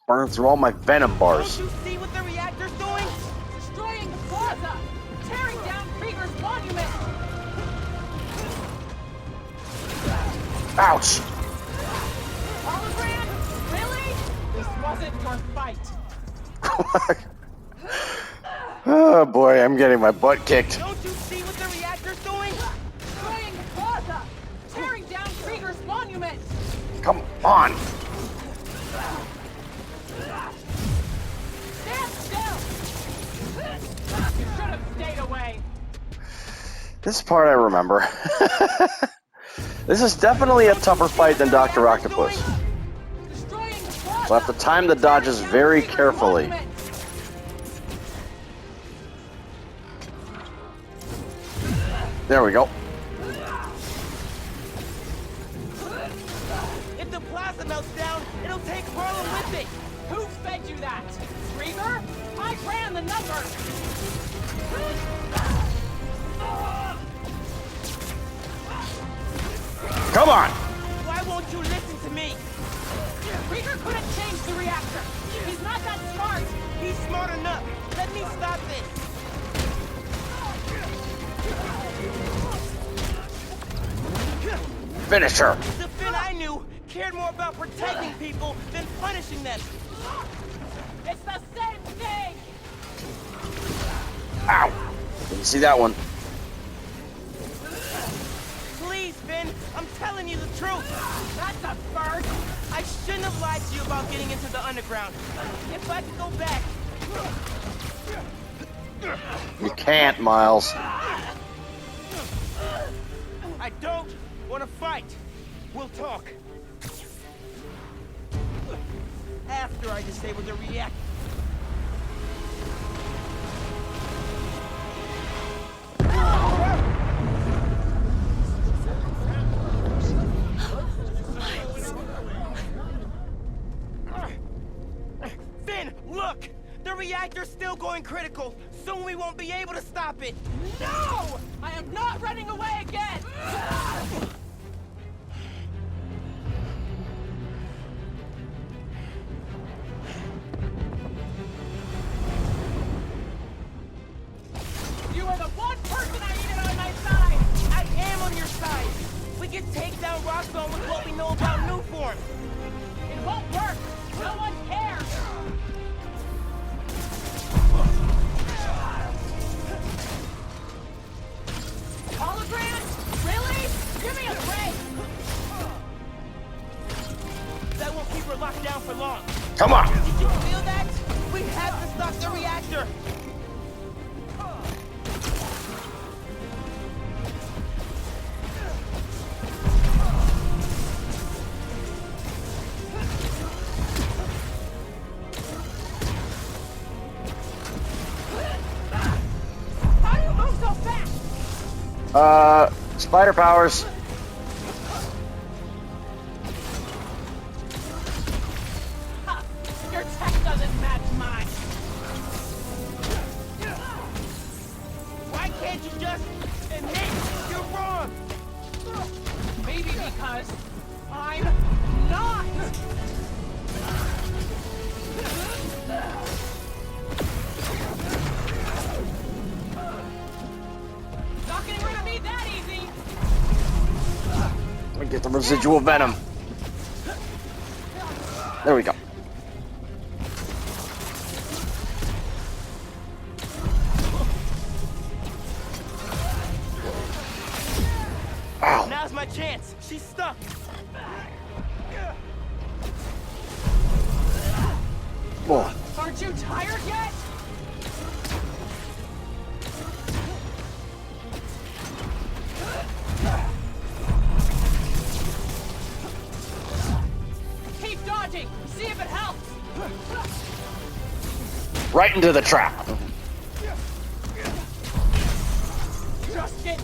Speaker 1: Burn through all my venom bars.
Speaker 3: Don't you see what the reactor's doing?
Speaker 10: Destroying the plaza! Tearing down Krieger's monument!
Speaker 1: Ouch!
Speaker 10: Hologram? Really? This wasn't your fight.
Speaker 1: Oh boy, I'm getting my butt kicked.
Speaker 3: Don't you see what the reactor's doing?
Speaker 10: Destroying the plaza! Tearing down Krieger's monument!
Speaker 1: Come on!
Speaker 10: Stand still! You should have stayed away.
Speaker 1: This part I remember. This is definitely a tougher fight than Dr. Octopus. So I have to time the dodges very carefully. There we go.
Speaker 3: If the plaza melts down, it'll take Harlem with it.
Speaker 10: Who fed you that? Krieger? I ran the numbers!
Speaker 1: Come on!
Speaker 3: Why won't you listen to me?
Speaker 10: Krieger couldn't change the reactor. He's not that smart.
Speaker 3: He's smart enough. Let me stop this.
Speaker 1: Finish her.
Speaker 3: The Phin I knew cared more about protecting people than punishing them.
Speaker 15: It's the same thing!
Speaker 1: Ow! Didn't see that one.
Speaker 3: Please, Phin, I'm telling you the truth.
Speaker 15: That's a first!
Speaker 3: I shouldn't have lied to you about getting into the underground. If I could go back...
Speaker 1: You can't, Miles.
Speaker 3: I don't want to fight. We'll talk. After I disable the reactor. Phin, look! The reactor's still going critical. Soon we won't be able to stop it.
Speaker 15: No! I am not running away again! You are the one person I needed on my side!
Speaker 3: I am on your side. We can take down Roxxon with what we know about Newform.
Speaker 15: It won't work! No one cares! Hologram? Really? Give me a break!
Speaker 3: That won't keep her locked down for long.
Speaker 1: Come on!
Speaker 3: Did you feel that? We have to stop the reactor.
Speaker 15: How do you move so fast?
Speaker 1: Spider powers.
Speaker 15: Ha! Your tech doesn't match mine!
Speaker 3: Why can't you just admit you're wrong?
Speaker 15: Maybe because I'm not! Not getting rid of me that easy!
Speaker 1: Let me get the residual venom. There we go. Ow.
Speaker 3: Now's my chance. She's stuck.
Speaker 1: Oh.
Speaker 15: Aren't you tired yet? Keep dodging. See if it helps.
Speaker 1: Right into the trap.
Speaker 15: Just get.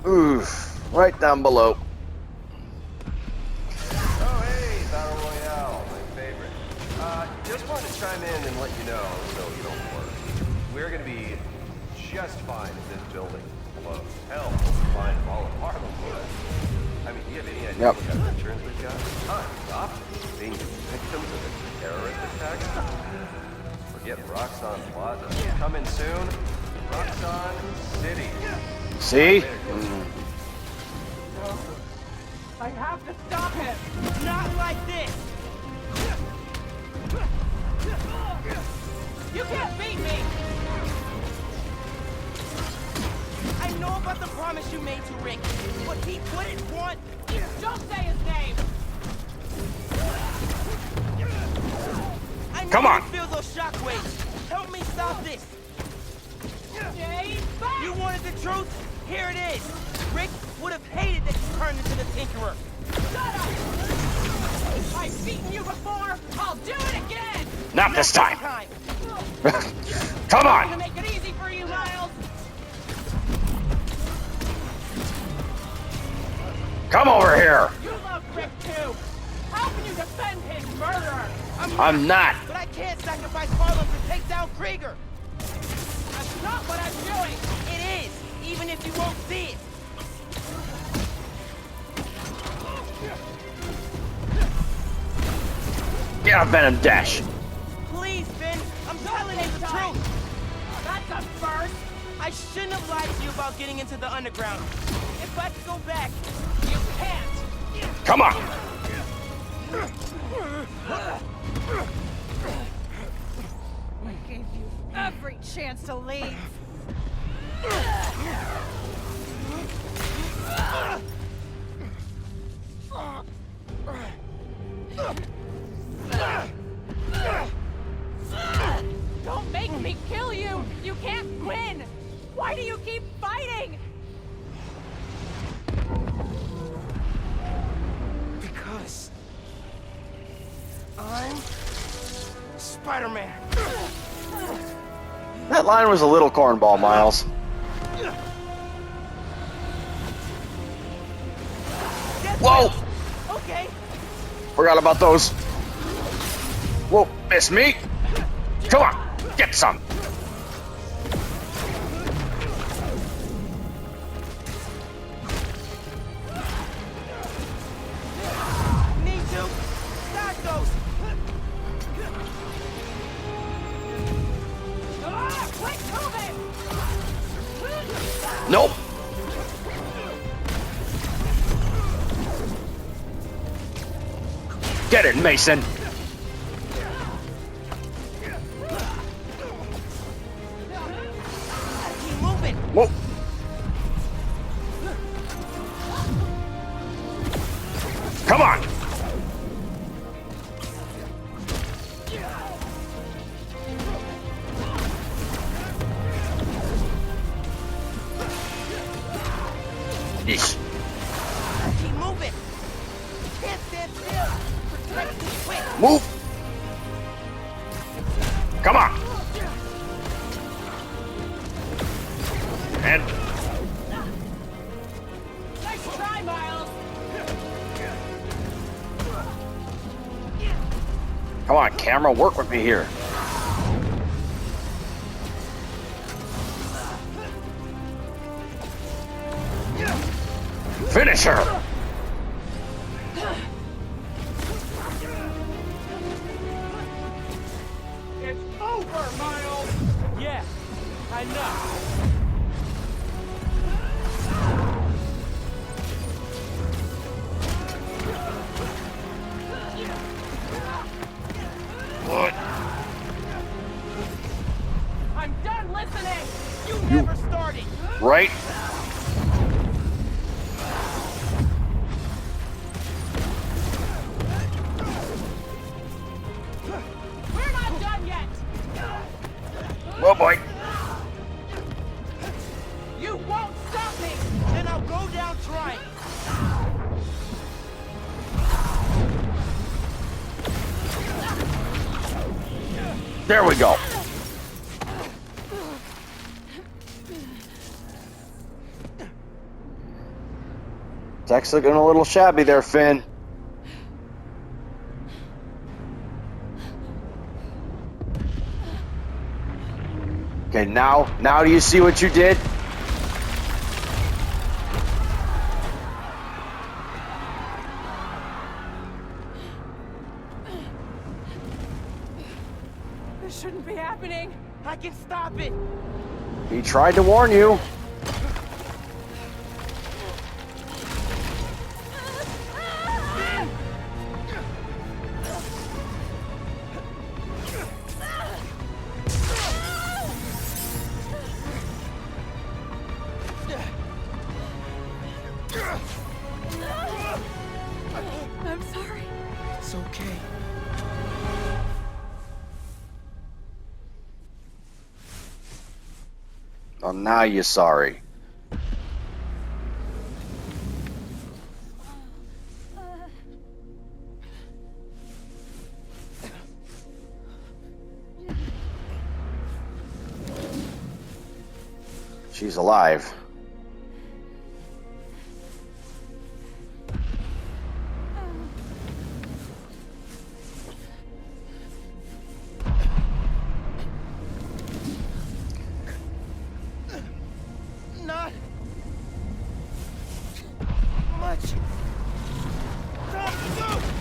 Speaker 1: Oof. Right down below.
Speaker 16: Oh, hey, Battle Royale, my favorite. Just wanted to chime in and let you know, so you don't worry. We're gonna be just fine in this building. Although, hell, we'll be fine if all of Harlem was. I mean, do you have any idea what kind of insurance we've got? Stop being victims of a terrorist attack? Forget Roxxon Plaza. Coming soon, Roxxon City.
Speaker 1: See?
Speaker 15: I have to stop him.
Speaker 3: Not like this.
Speaker 15: You can't beat me.
Speaker 3: I know about the promise you made to Rick, but he wouldn't want...
Speaker 15: Don't say his name.
Speaker 3: I know
Speaker 1: Come on.
Speaker 3: you feel those shockwaves. Help me stop this. You wanted the truth? Here it is. Rick would have hated that you turned into the Tinkerer.
Speaker 15: Shut up! I've beaten you before. I'll do it again.
Speaker 1: Not this time. Come
Speaker 15: I'm gonna
Speaker 1: on.
Speaker 15: make it easy for you, Miles.
Speaker 1: Come over here.
Speaker 15: You love Rick too. How can you defend his murderer?
Speaker 1: I'm not.
Speaker 3: But I can't sacrifice Harlem to take down Krieger.
Speaker 15: That's not what I'm doing.
Speaker 3: It is, even if you won't see it.
Speaker 1: Get a venom dash.
Speaker 3: Please, Phin, I'm telling you the truth.
Speaker 15: That's a first.
Speaker 3: I shouldn't have lied to you about getting into the underground. If I could go back,
Speaker 15: You can't.
Speaker 1: Come on.
Speaker 10: I gave you every chance to leave.
Speaker 15: Don't make me kill you. You can't win. Why do you keep fighting?
Speaker 3: because I'm Spider-Man.
Speaker 1: That line was a little cornball, Miles. Whoa!
Speaker 3: Okay.
Speaker 1: Forgot about those. Whoa, miss me. Come on, get some.
Speaker 3: Need to start those.
Speaker 15: Quit moving.
Speaker 1: Nope. Get it, Mason.
Speaker 3: Keep moving.
Speaker 1: Whoa. Come on. Yeesh.
Speaker 3: Keep moving. Can't stand still. Protect me quick.
Speaker 1: Move. Come on. And
Speaker 15: Nice try, Miles.
Speaker 1: come on, camera, work with me here. Finish her.
Speaker 5: It's over, Miles! Yeah, I know.
Speaker 1: What?
Speaker 15: I'm done listening.
Speaker 3: You never started.
Speaker 1: Right?
Speaker 15: We're not done yet.
Speaker 1: Oh boy.
Speaker 15: You won't stop me.
Speaker 3: Then I'll go down trying.
Speaker 1: There we go. Tech's looking a little shabby there, Phin. Okay, now do you see what you did?
Speaker 15: This shouldn't be happening.
Speaker 3: I can stop it.
Speaker 1: He tried to warn you.
Speaker 15: I'm sorry.
Speaker 3: It's okay.
Speaker 1: Oh, now you're sorry. She's alive.
Speaker 3: Not much time to do.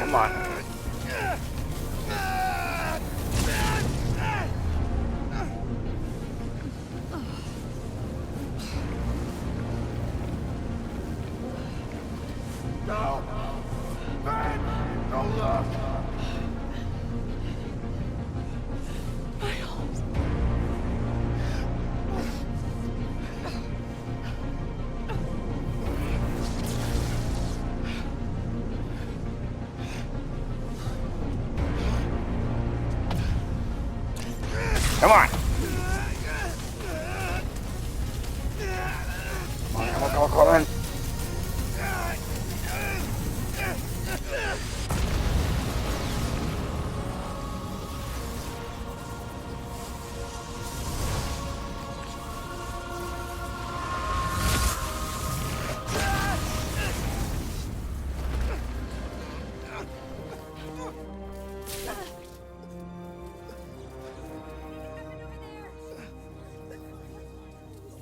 Speaker 1: Come on.
Speaker 3: No! Phin! Don't look!
Speaker 1: Come on. Come on.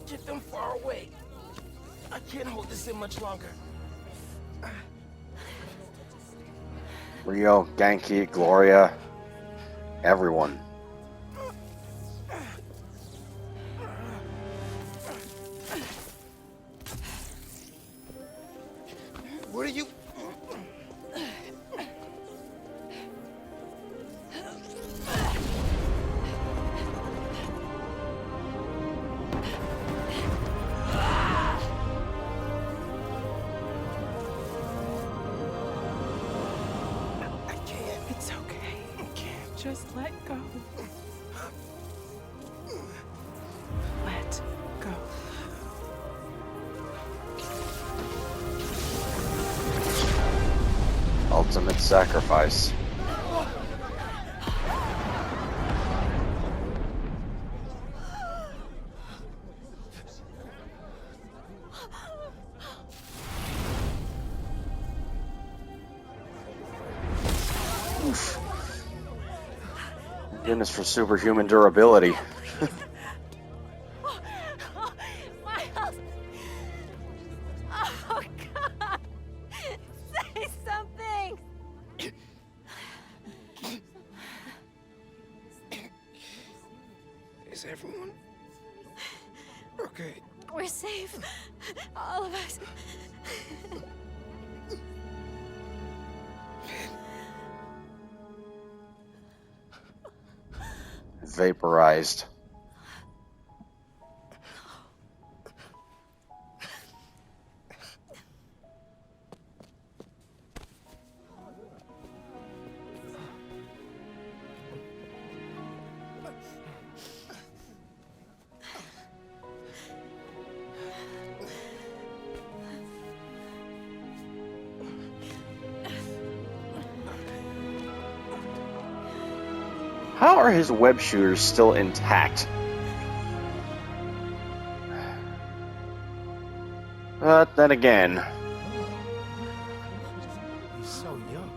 Speaker 3: Get them far away. I can't hold this in much longer.
Speaker 1: Rio, Genki, Gloria, everyone.
Speaker 3: What are you...
Speaker 14: It's okay. Just let go. Let go.
Speaker 1: Ultimate sacrifice. Oof. Goodness for superhuman durability.
Speaker 15: Miles! Oh, God! Say something!
Speaker 3: Is everyone... okay?
Speaker 15: We're safe. All of us.
Speaker 1: Vaporized. How are his web shooters still intact? But then again...
Speaker 3: He's so young.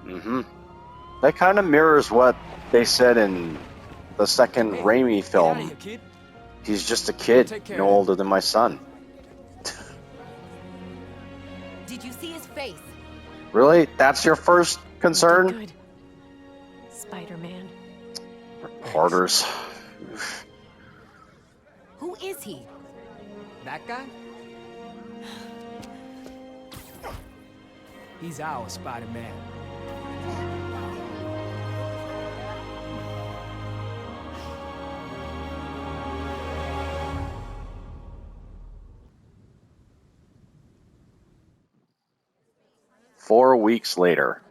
Speaker 1: Mm-hmm. That kind of mirrors what they said in the second Raimi film. He's just a kid, no older than my son.
Speaker 8: Did you see his face?
Speaker 1: Really? That's your first concern?
Speaker 8: Good. Spider-Man.
Speaker 1: Reporters.
Speaker 8: Who is he?
Speaker 17: That guy? He's our Spider-Man.
Speaker 1: Four weeks later.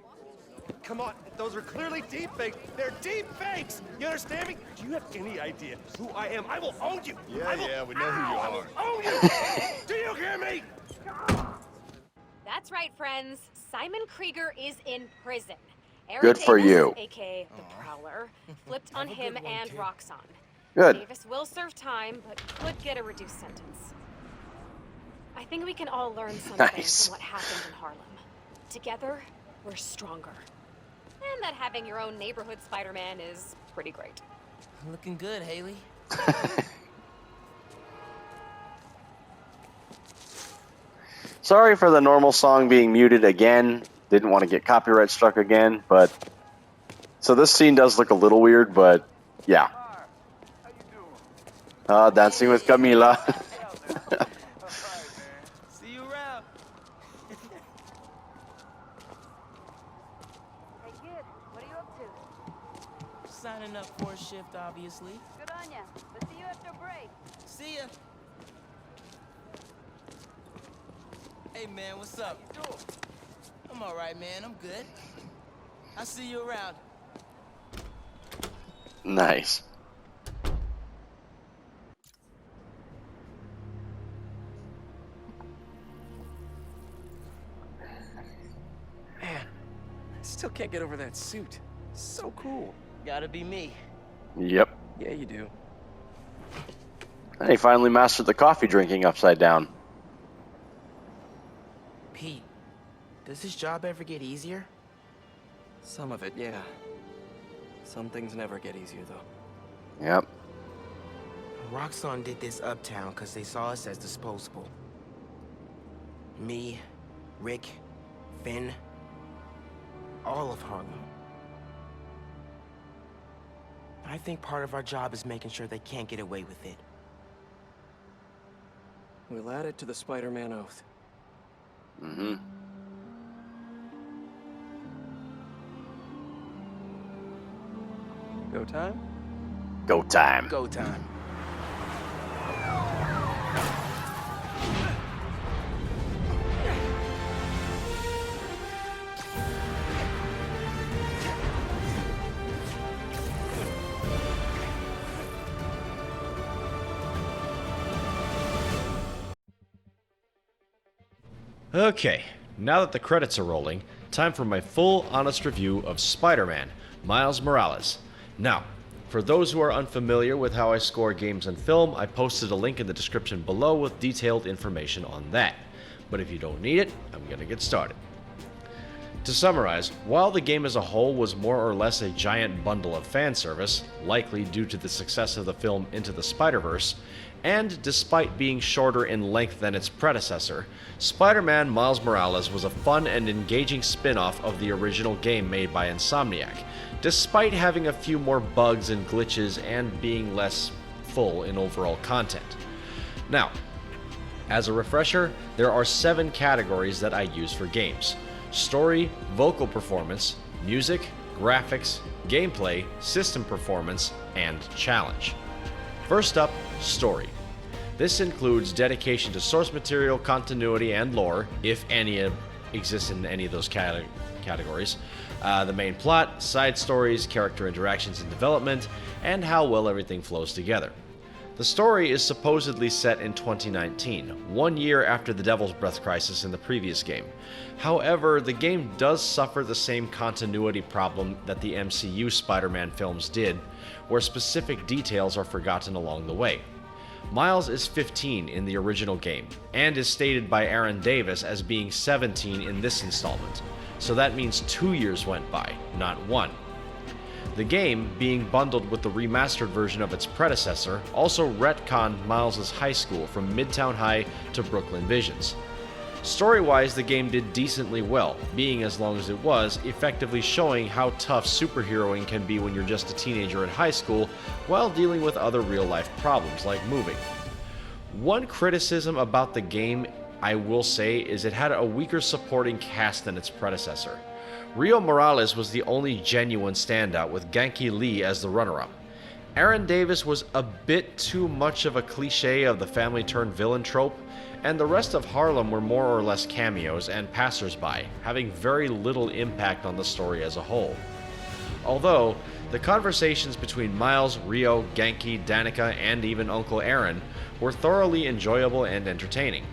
Speaker 16: Come on, those are clearly deep fakes. They're deep fakes. You understand me? Do you have any idea who I am? I will own you.
Speaker 13: Yeah, we know who you
Speaker 16: I
Speaker 13: are.
Speaker 16: will own you. Do you hear me?
Speaker 18: That's right, friends. Simon Krieger is in prison. Aaron
Speaker 1: Good for
Speaker 18: Davis,
Speaker 1: you.
Speaker 18: aka the Prowler, flipped on him and Roxxon.
Speaker 1: Good.
Speaker 18: Davis will serve time, but could get a reduced sentence. I think we can all learn something from what happened in Harlem. Together, we're stronger. And that having your own neighborhood Spider-Man is pretty great.
Speaker 3: Looking good, Haley.
Speaker 1: Sorry for the normal song being muted again. didn't want to get copyright struck again, but... So this scene does look a little weird, but yeah. Dancing with Camila.
Speaker 3: See you around.
Speaker 4: Hey kid, what are you up to?
Speaker 3: Signing up for a shift, obviously.
Speaker 4: Good on ya. But see you after break.
Speaker 3: See ya. Hey man, what's up? I'm alright, man. I'm good. I'll see you around.
Speaker 1: Nice.
Speaker 11: Man, I still can't get over that suit. So cool.
Speaker 3: Gotta be me.
Speaker 1: Yep.
Speaker 11: Yeah, you do.
Speaker 1: And he finally mastered the coffee drinking upside down.
Speaker 3: Pete, does this job ever get easier?
Speaker 11: Some of it, yeah. Some things never get easier, though.
Speaker 1: Yep.
Speaker 3: Roxxon did this uptown because they saw us as disposable. Me, Rick, Phin, all of Harlem. I think part of our job is making sure they can't get away with it.
Speaker 11: We'll add it to the Spider-Man oath.
Speaker 1: Mm-hmm.
Speaker 11: Go time?
Speaker 1: Go time.
Speaker 3: Go time.
Speaker 19: Okay, now that the credits are rolling, time for my full, honest review of Spider-Man, Miles Morales. Now, for those who are unfamiliar with how I score games and film, I posted a link in the description below with detailed information on that. But if you don't need it, I'm gonna get started. To summarize, while the game as a whole was more or less a giant bundle of fan service, likely due to the success of the film Into the Spider-Verse, and despite being shorter in length than its predecessor, Spider-Man Miles Morales was a fun and engaging spin-off of the original game made by Insomniac, despite having a few more bugs and glitches and being less full in overall content. Now, as a refresher, there are 7 categories that I use for games: story, vocal performance, music, graphics, gameplay, system performance, and challenge. First up, story. This includes dedication to source material, continuity, and lore, if any exists in any of those categories, the main plot, side stories, character interactions and development, and how well everything flows together. The story is supposedly set in 2019, 1 year after the Devil's Breath crisis in the previous game. However, the game does suffer the same continuity problem that the MCU Spider-Man films did, where specific details are forgotten along the way. Miles is 15 in the original game, and is stated by Aaron Davis as being 17 in this installment, so that means 2 years went by, not 1. The game, being bundled with the remastered version of its predecessor, also retconned Miles' high school from Midtown High to Brooklyn Visions. Story-wise, the game did decently well, being as long as it was, effectively showing how tough superheroing can be when you're just a teenager in high school, while dealing with other real-life problems like moving. One criticism about the game, I will say, is it had a weaker supporting cast than its predecessor. Rio Morales was the only genuine standout, with Genki Lee as the runner-up. Aaron Davis was a bit too much of a cliche of the family-turned-villain trope, and the rest of Harlem were more or less cameos and passers-by, having very little impact on the story as a whole. Although, the conversations between Miles, Rio, Genki, Danica, and even Uncle Aaron were thoroughly enjoyable and entertaining.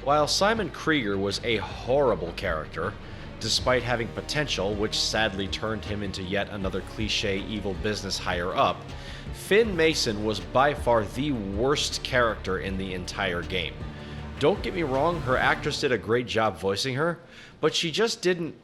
Speaker 19: While Simon Krieger was a horrible character, despite having potential, which sadly turned him into yet another cliche evil business higher-up, Phin Mason was by far the worst character in the entire game. Don't get me wrong, her actress did a great job voicing her, but she just didn't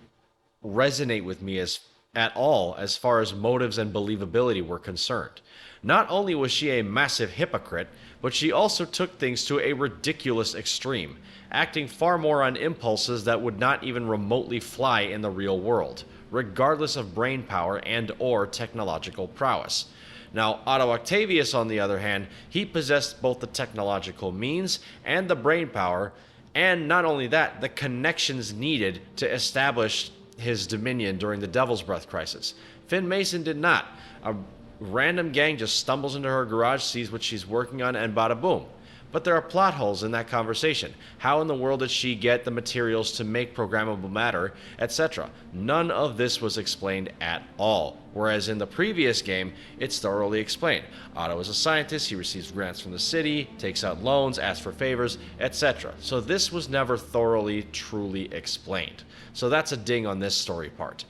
Speaker 19: resonate with me as at all as far as motives and believability were concerned. Not only was she a massive hypocrite, but she also took things to a ridiculous extreme, acting far more on impulses that would not even remotely fly in the real world, regardless of brain power and or technological prowess. Now, Otto Octavius, on the other hand, he possessed both the technological means and the brain power, and not only that, the connections needed to establish his dominion during the Devil's Breath crisis. Phin Mason did not. A random gang just stumbles into her garage, sees what she's working on, and bada boom. But there are plot holes in that conversation. How in the world did she get the materials to make programmable matter, etc.? None of this was explained at all. Whereas in the previous game, it's thoroughly explained. Otto is a scientist, he receives grants from the city, takes out loans, asks for favors, etc. So this was never thoroughly, truly explained. So that's a ding on this story part.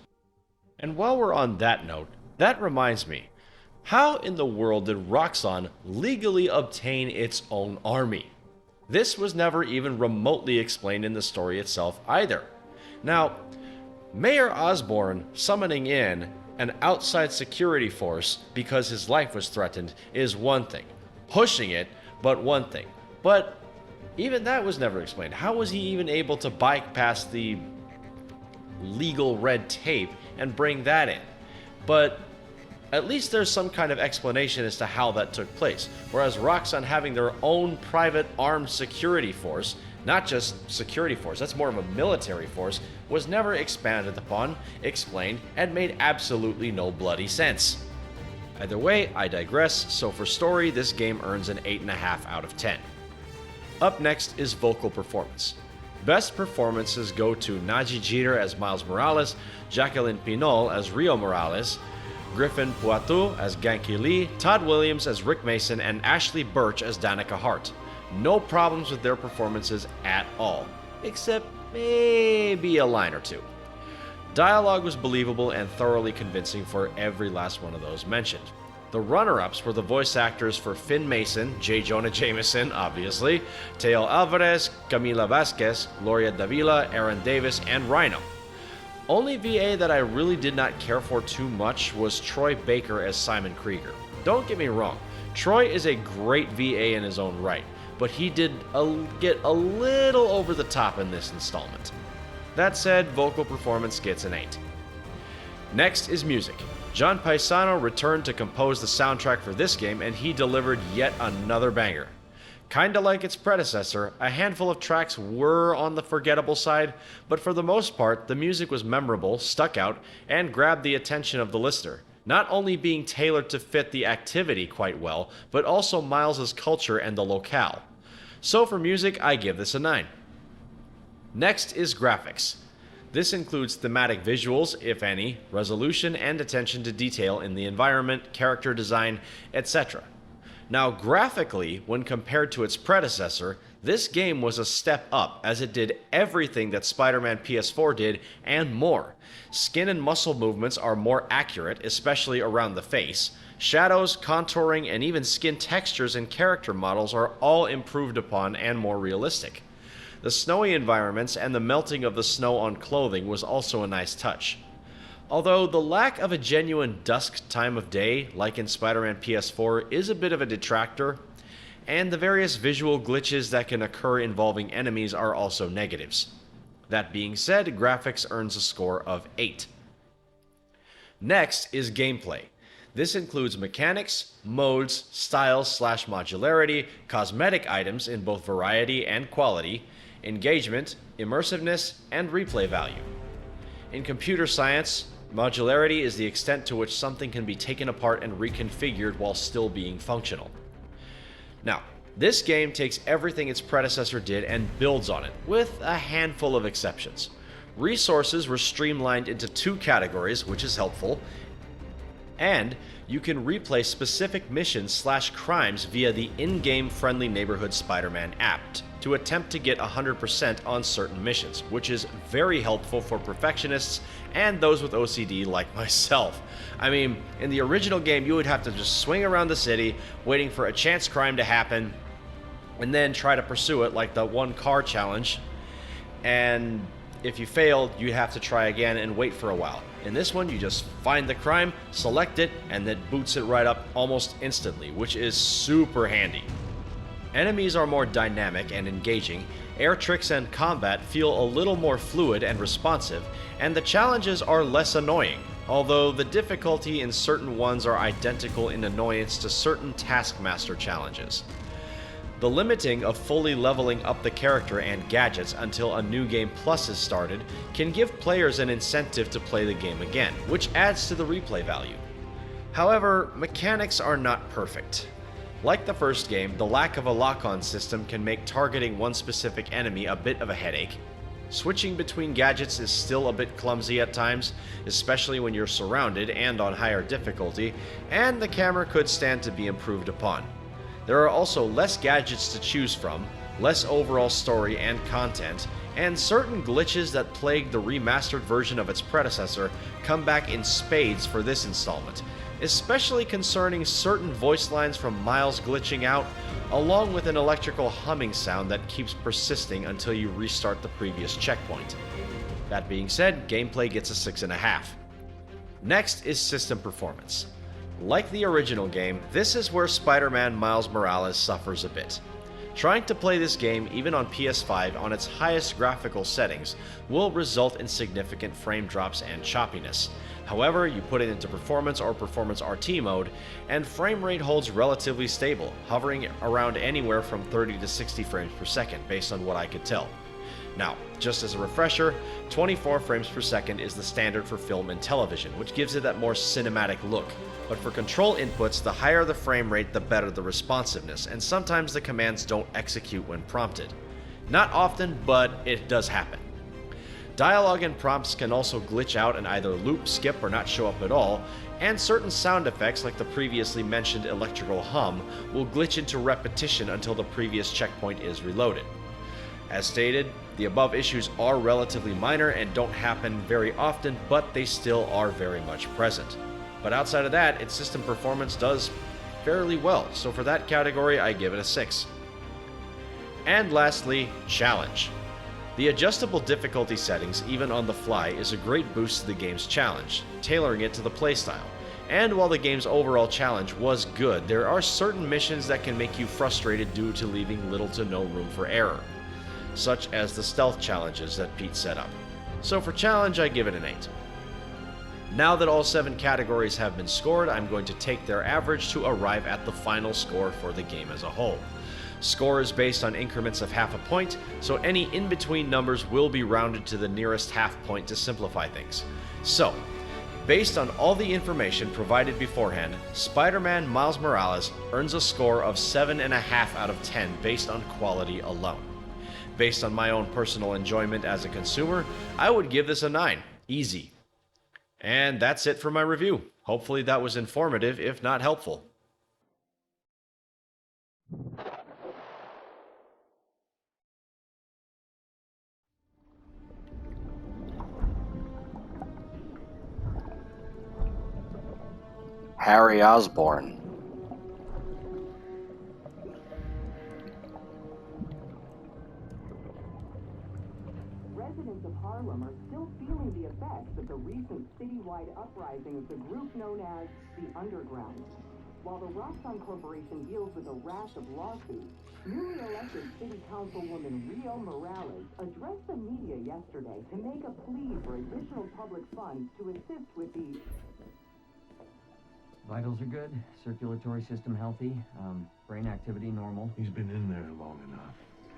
Speaker 19: And while we're on that note, that reminds me, how in the world did Roxxon legally obtain its own army? This was never even remotely explained in the story itself either. Now, Mayor Osborn summoning in an outside security force because his life was threatened is one thing. Pushing it, but one thing. But even that was never explained. How was he even able to bypass the legal red tape and bring that in? But at least there's some kind of explanation as to how that took place. Whereas Roxxon having their own private armed security force, not just security force, that's more of a military force, was never expanded upon, explained, and made absolutely no bloody sense. Either way, I digress, so for story, this game earns an 8.5 out of 10. Up next is vocal performance. Best performances go to Naji Jeter as Miles Morales, Jacqueline Pinol as Rio Morales, Griffin Puatu as Genki Lee, Todd Williams as Rick Mason, and Ashley Birch as Danica Hart. No problems with their performances at all, except maybe a line or two. Dialogue was believable and thoroughly convincing for every last one of those mentioned. The runner-ups were the voice actors for Phin Mason, J. Jonah Jameson, obviously, Teo Alvarez, Camila Vasquez, Gloria Davila, Aaron Davis, and Rhino. Only VA that I really did not care for too much was Troy Baker as Simon Krieger. Don't get me wrong, Troy is a great VA in his own right, but he did get a little over the top in this installment. That said, vocal performance gets an 8. Next is music. John Paisano returned to compose the soundtrack for this game, and he delivered yet another banger. Kinda like its predecessor, a handful of tracks were on the forgettable side, but for the most part, the music was memorable, stuck out, and grabbed the attention of the listener, not only being tailored to fit the activity quite well, but also Miles' culture and the locale. So for music, I give this a 9. Next is graphics. This includes thematic visuals, if any, resolution, and attention to detail in the environment, character design, etc. Now, graphically, when compared to its predecessor, this game was a step up as it did everything that Spider-Man PS4 did and more. Skin and muscle movements are more accurate, especially around the face. Shadows, contouring, and even skin textures and character models are all improved upon and more realistic. The snowy environments and the melting of the snow on clothing was also a nice touch. Although the lack of a genuine dusk time of day, like in Spider-Man PS4, is a bit of a detractor, and the various visual glitches that can occur involving enemies are also negatives. That being said, graphics earns a score of 8. Next is gameplay. This includes mechanics, modes, styles/modularity, cosmetic items in both variety and quality, engagement, immersiveness, and replay value. In computer science, modularity is the extent to which something can be taken apart and reconfigured while still being functional. Now, this game takes everything its predecessor did and builds on it, with a handful of exceptions. Resources were streamlined into 2 categories, which is helpful, and you can replay specific missions/crimes via the in-game friendly neighborhood Spider-Man app to attempt to get 100% on certain missions, which is very helpful for perfectionists and those with OCD like myself. I mean, in the original game, you would have to just swing around the city, waiting for a chance crime to happen, and then try to pursue it like the 1 car challenge, and if you failed, you'd have to try again and wait for a while. In this one, you just find the crime, select it, and then boots it right up almost instantly, which is super handy. Enemies are more dynamic and engaging, air tricks and combat feel a little more fluid and responsive, and the challenges are less annoying, although the difficulty in certain ones are identical in annoyance to certain Taskmaster challenges. The limiting of fully leveling up the character and gadgets until a new game plus is started can give players an incentive to play the game again, which adds to the replay value. However, mechanics are not perfect. Like the first game, the lack of a lock-on system can make targeting one specific enemy a bit of a headache. Switching between gadgets is still a bit clumsy at times, especially when you're surrounded and on higher difficulty, and the camera could stand to be improved upon. There are also less gadgets to choose from, less overall story and content, and certain glitches that plagued the remastered version of its predecessor come back in spades for this installment, especially concerning certain voice lines from Miles glitching out, along with an electrical humming sound that keeps persisting until you restart the previous checkpoint. That being said, gameplay gets a 6.5. Next is system performance. Like the original game, this is where Spider-Man Miles Morales suffers a bit. Trying to play this game even on PS5 on its highest graphical settings will result in significant frame drops and choppiness. However, you put it into performance or performance RT mode, and frame rate holds relatively stable, hovering around anywhere from 30 to 60 frames per second based on what I could tell. Now, just as a refresher, 24 frames per second is the standard for film and television, which gives it that more cinematic look. But for control inputs, the higher the frame rate, the better the responsiveness, and sometimes the commands don't execute when prompted. Not often, but it does happen. Dialogue and prompts can also glitch out and either loop, skip, or not show up at all, and certain sound effects like the previously mentioned electrical hum will glitch into repetition until the previous checkpoint is reloaded. As stated, the above issues are relatively minor and don't happen very often, but they still are very much present. But outside of that, its system performance does fairly well, so for that category I give it a 6. And lastly, challenge. The adjustable difficulty settings, even on the fly, is a great boost to the game's challenge, tailoring it to the playstyle. And while the game's overall challenge was good, there are certain missions that can make you frustrated due to leaving little to no room for error, such as the stealth challenges that Pete set up. So for challenge, I give it an 8. Now that all 7 categories have been scored, I'm going to take their average to arrive at the final score for the game as a whole. Score is based on increments of half a point, so any in-between numbers will be rounded to the nearest half point to simplify things. So, based on all the information provided beforehand, Spider-Man Miles Morales earns a score of 7.5 out of 10 based on quality alone. Based on my own personal enjoyment as a consumer, I would give this a 9. Easy. And that's it for my review. Hopefully that was informative, if not helpful.
Speaker 1: Harry Osborn.
Speaker 20: Residents of Harlem are still feeling the effects of the recent citywide uprising of the group known as the Underground. While the Roxxon Corporation deals with a rash of lawsuits, newly elected City Councilwoman Rio Morales addressed the media yesterday to make a plea for additional public funds to assist with the...
Speaker 21: Vitals are good, circulatory system healthy, brain activity normal.
Speaker 6: He's been in there long enough.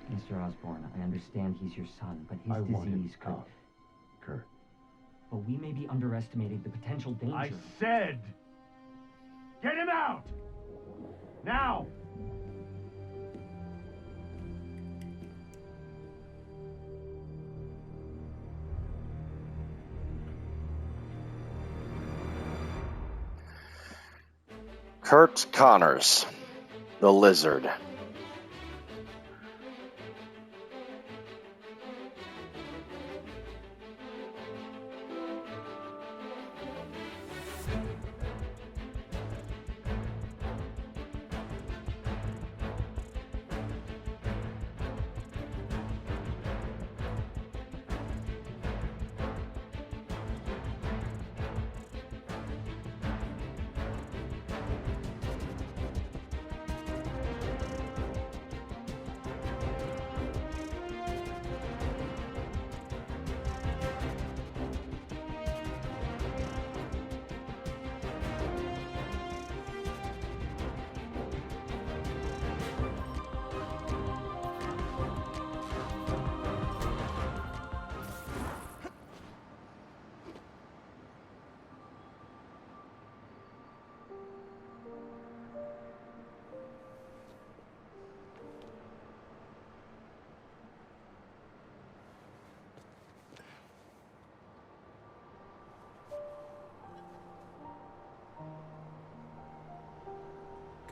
Speaker 21: Mr. Osborn, I understand he's your son, but his disease could...
Speaker 6: Kurt.
Speaker 21: But we may be underestimating the potential danger.
Speaker 6: I said, get him out! Now!
Speaker 1: Kurt Connors, the Lizard.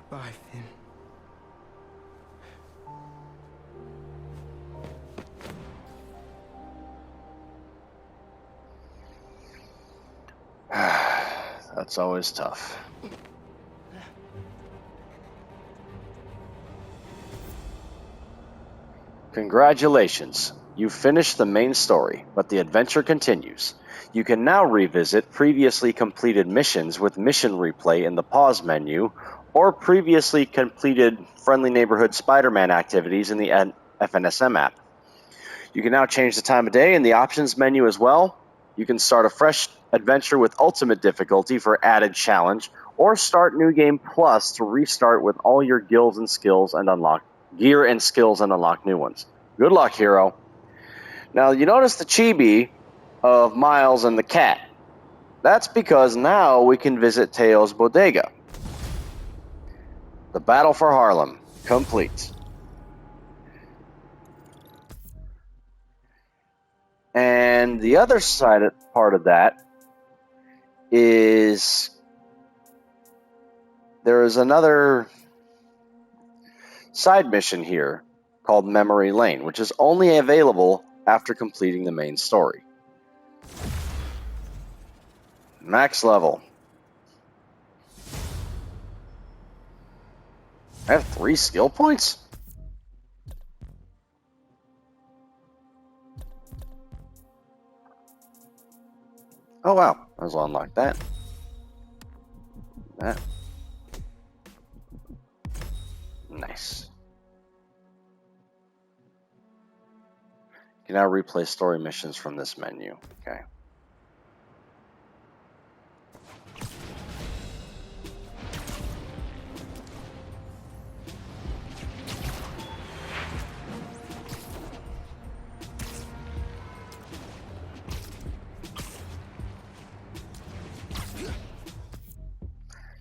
Speaker 3: Bye, Phin.
Speaker 1: That's always tough. Congratulations. You've finished the main story, but the adventure continues. You can now revisit previously completed missions with mission replay in the pause menu, or previously completed Friendly Neighborhood Spider-Man activities in the FNSM app. You can now change the time of day in the options menu as well. You can start a fresh adventure with ultimate difficulty for added challenge, or start New Game Plus to restart with all your gear and skills and unlock new ones. Good luck, hero. Now, you notice the chibi of Miles and the cat. That's because now we can visit Teo's bodega. The battle for Harlem, complete. And the other part of that is there is another side mission here called Memory Lane, which is only available after completing the main story. Max level. I have 3 skill points? Oh wow, I will unlock that. That. Nice. You can now replay story missions from this menu. Okay.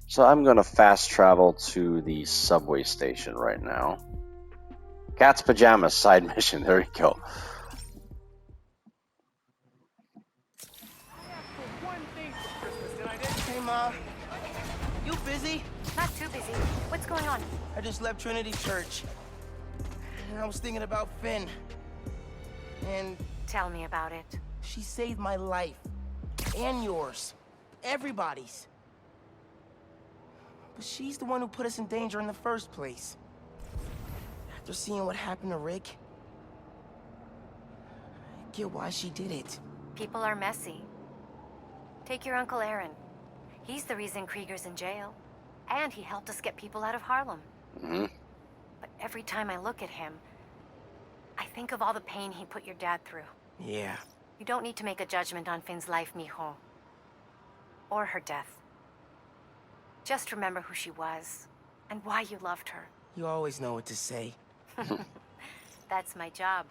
Speaker 1: So I'm going to fast travel to the subway station right now. Cat's Pajamas side mission. There you go.
Speaker 3: Hey, Ma. You busy?
Speaker 4: Not too busy. What's going on?
Speaker 3: I just left Trinity Church. And I was thinking about Phin. And...
Speaker 4: Tell me about it.
Speaker 3: She saved my life. And yours. Everybody's. But she's the one who put us in danger in the first place. After seeing what happened to Rick, I get why she did it.
Speaker 4: People are messy. Take your Uncle Aaron. He's the reason Krieger's in jail. And he helped us get people out of Harlem.
Speaker 1: Mm-hmm.
Speaker 4: But every time I look at him, I think of all the pain he put your dad through.
Speaker 3: Yeah.
Speaker 4: You don't need to make a judgment on Phin's life, mijo. Or her death. Just remember who she was, and why you loved her.
Speaker 3: You always know what to say.
Speaker 4: That's my job.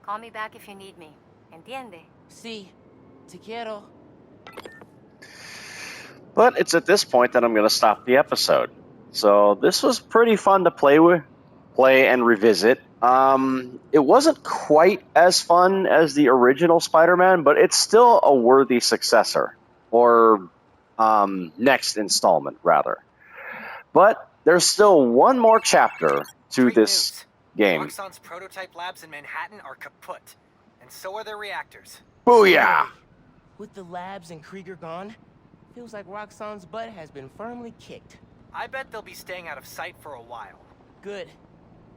Speaker 4: Call me back if you need me. Entiende?
Speaker 3: Sí. Te quiero.
Speaker 1: But it's at this point that I'm going to stop the episode. So this was pretty fun to play and revisit. It wasn't quite as fun as the original Spider-Man, but it's still a worthy successor. Or next installment, rather. But there's still one more chapter to this game.
Speaker 5: Roxxon's prototype labs in Manhattan are kaput, and so are their reactors.
Speaker 1: Booyah!
Speaker 3: With the labs and Krieger gone, feels like Roxxon's butt has been firmly kicked.
Speaker 5: I bet they'll be staying out of sight for a while.
Speaker 3: Good,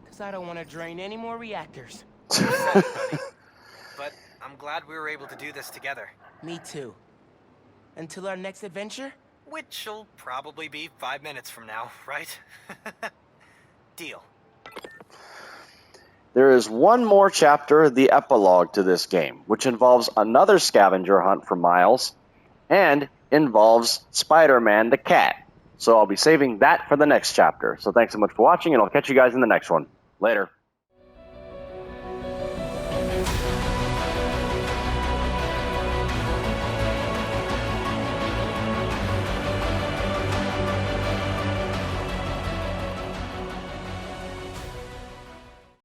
Speaker 3: because I don't want to drain any more reactors.
Speaker 5: You said it, buddy. But I'm glad we were able to do this together.
Speaker 3: Me too. Until our next adventure?
Speaker 5: Which'll probably be 5 minutes from now, right? Deal.
Speaker 1: There is one more chapter, the epilogue to this game, which involves another scavenger hunt for Miles, and involves Spider-Man the cat. So I'll be saving that for the next chapter. So thanks so much for watching, and I'll catch you guys in the next one. Later.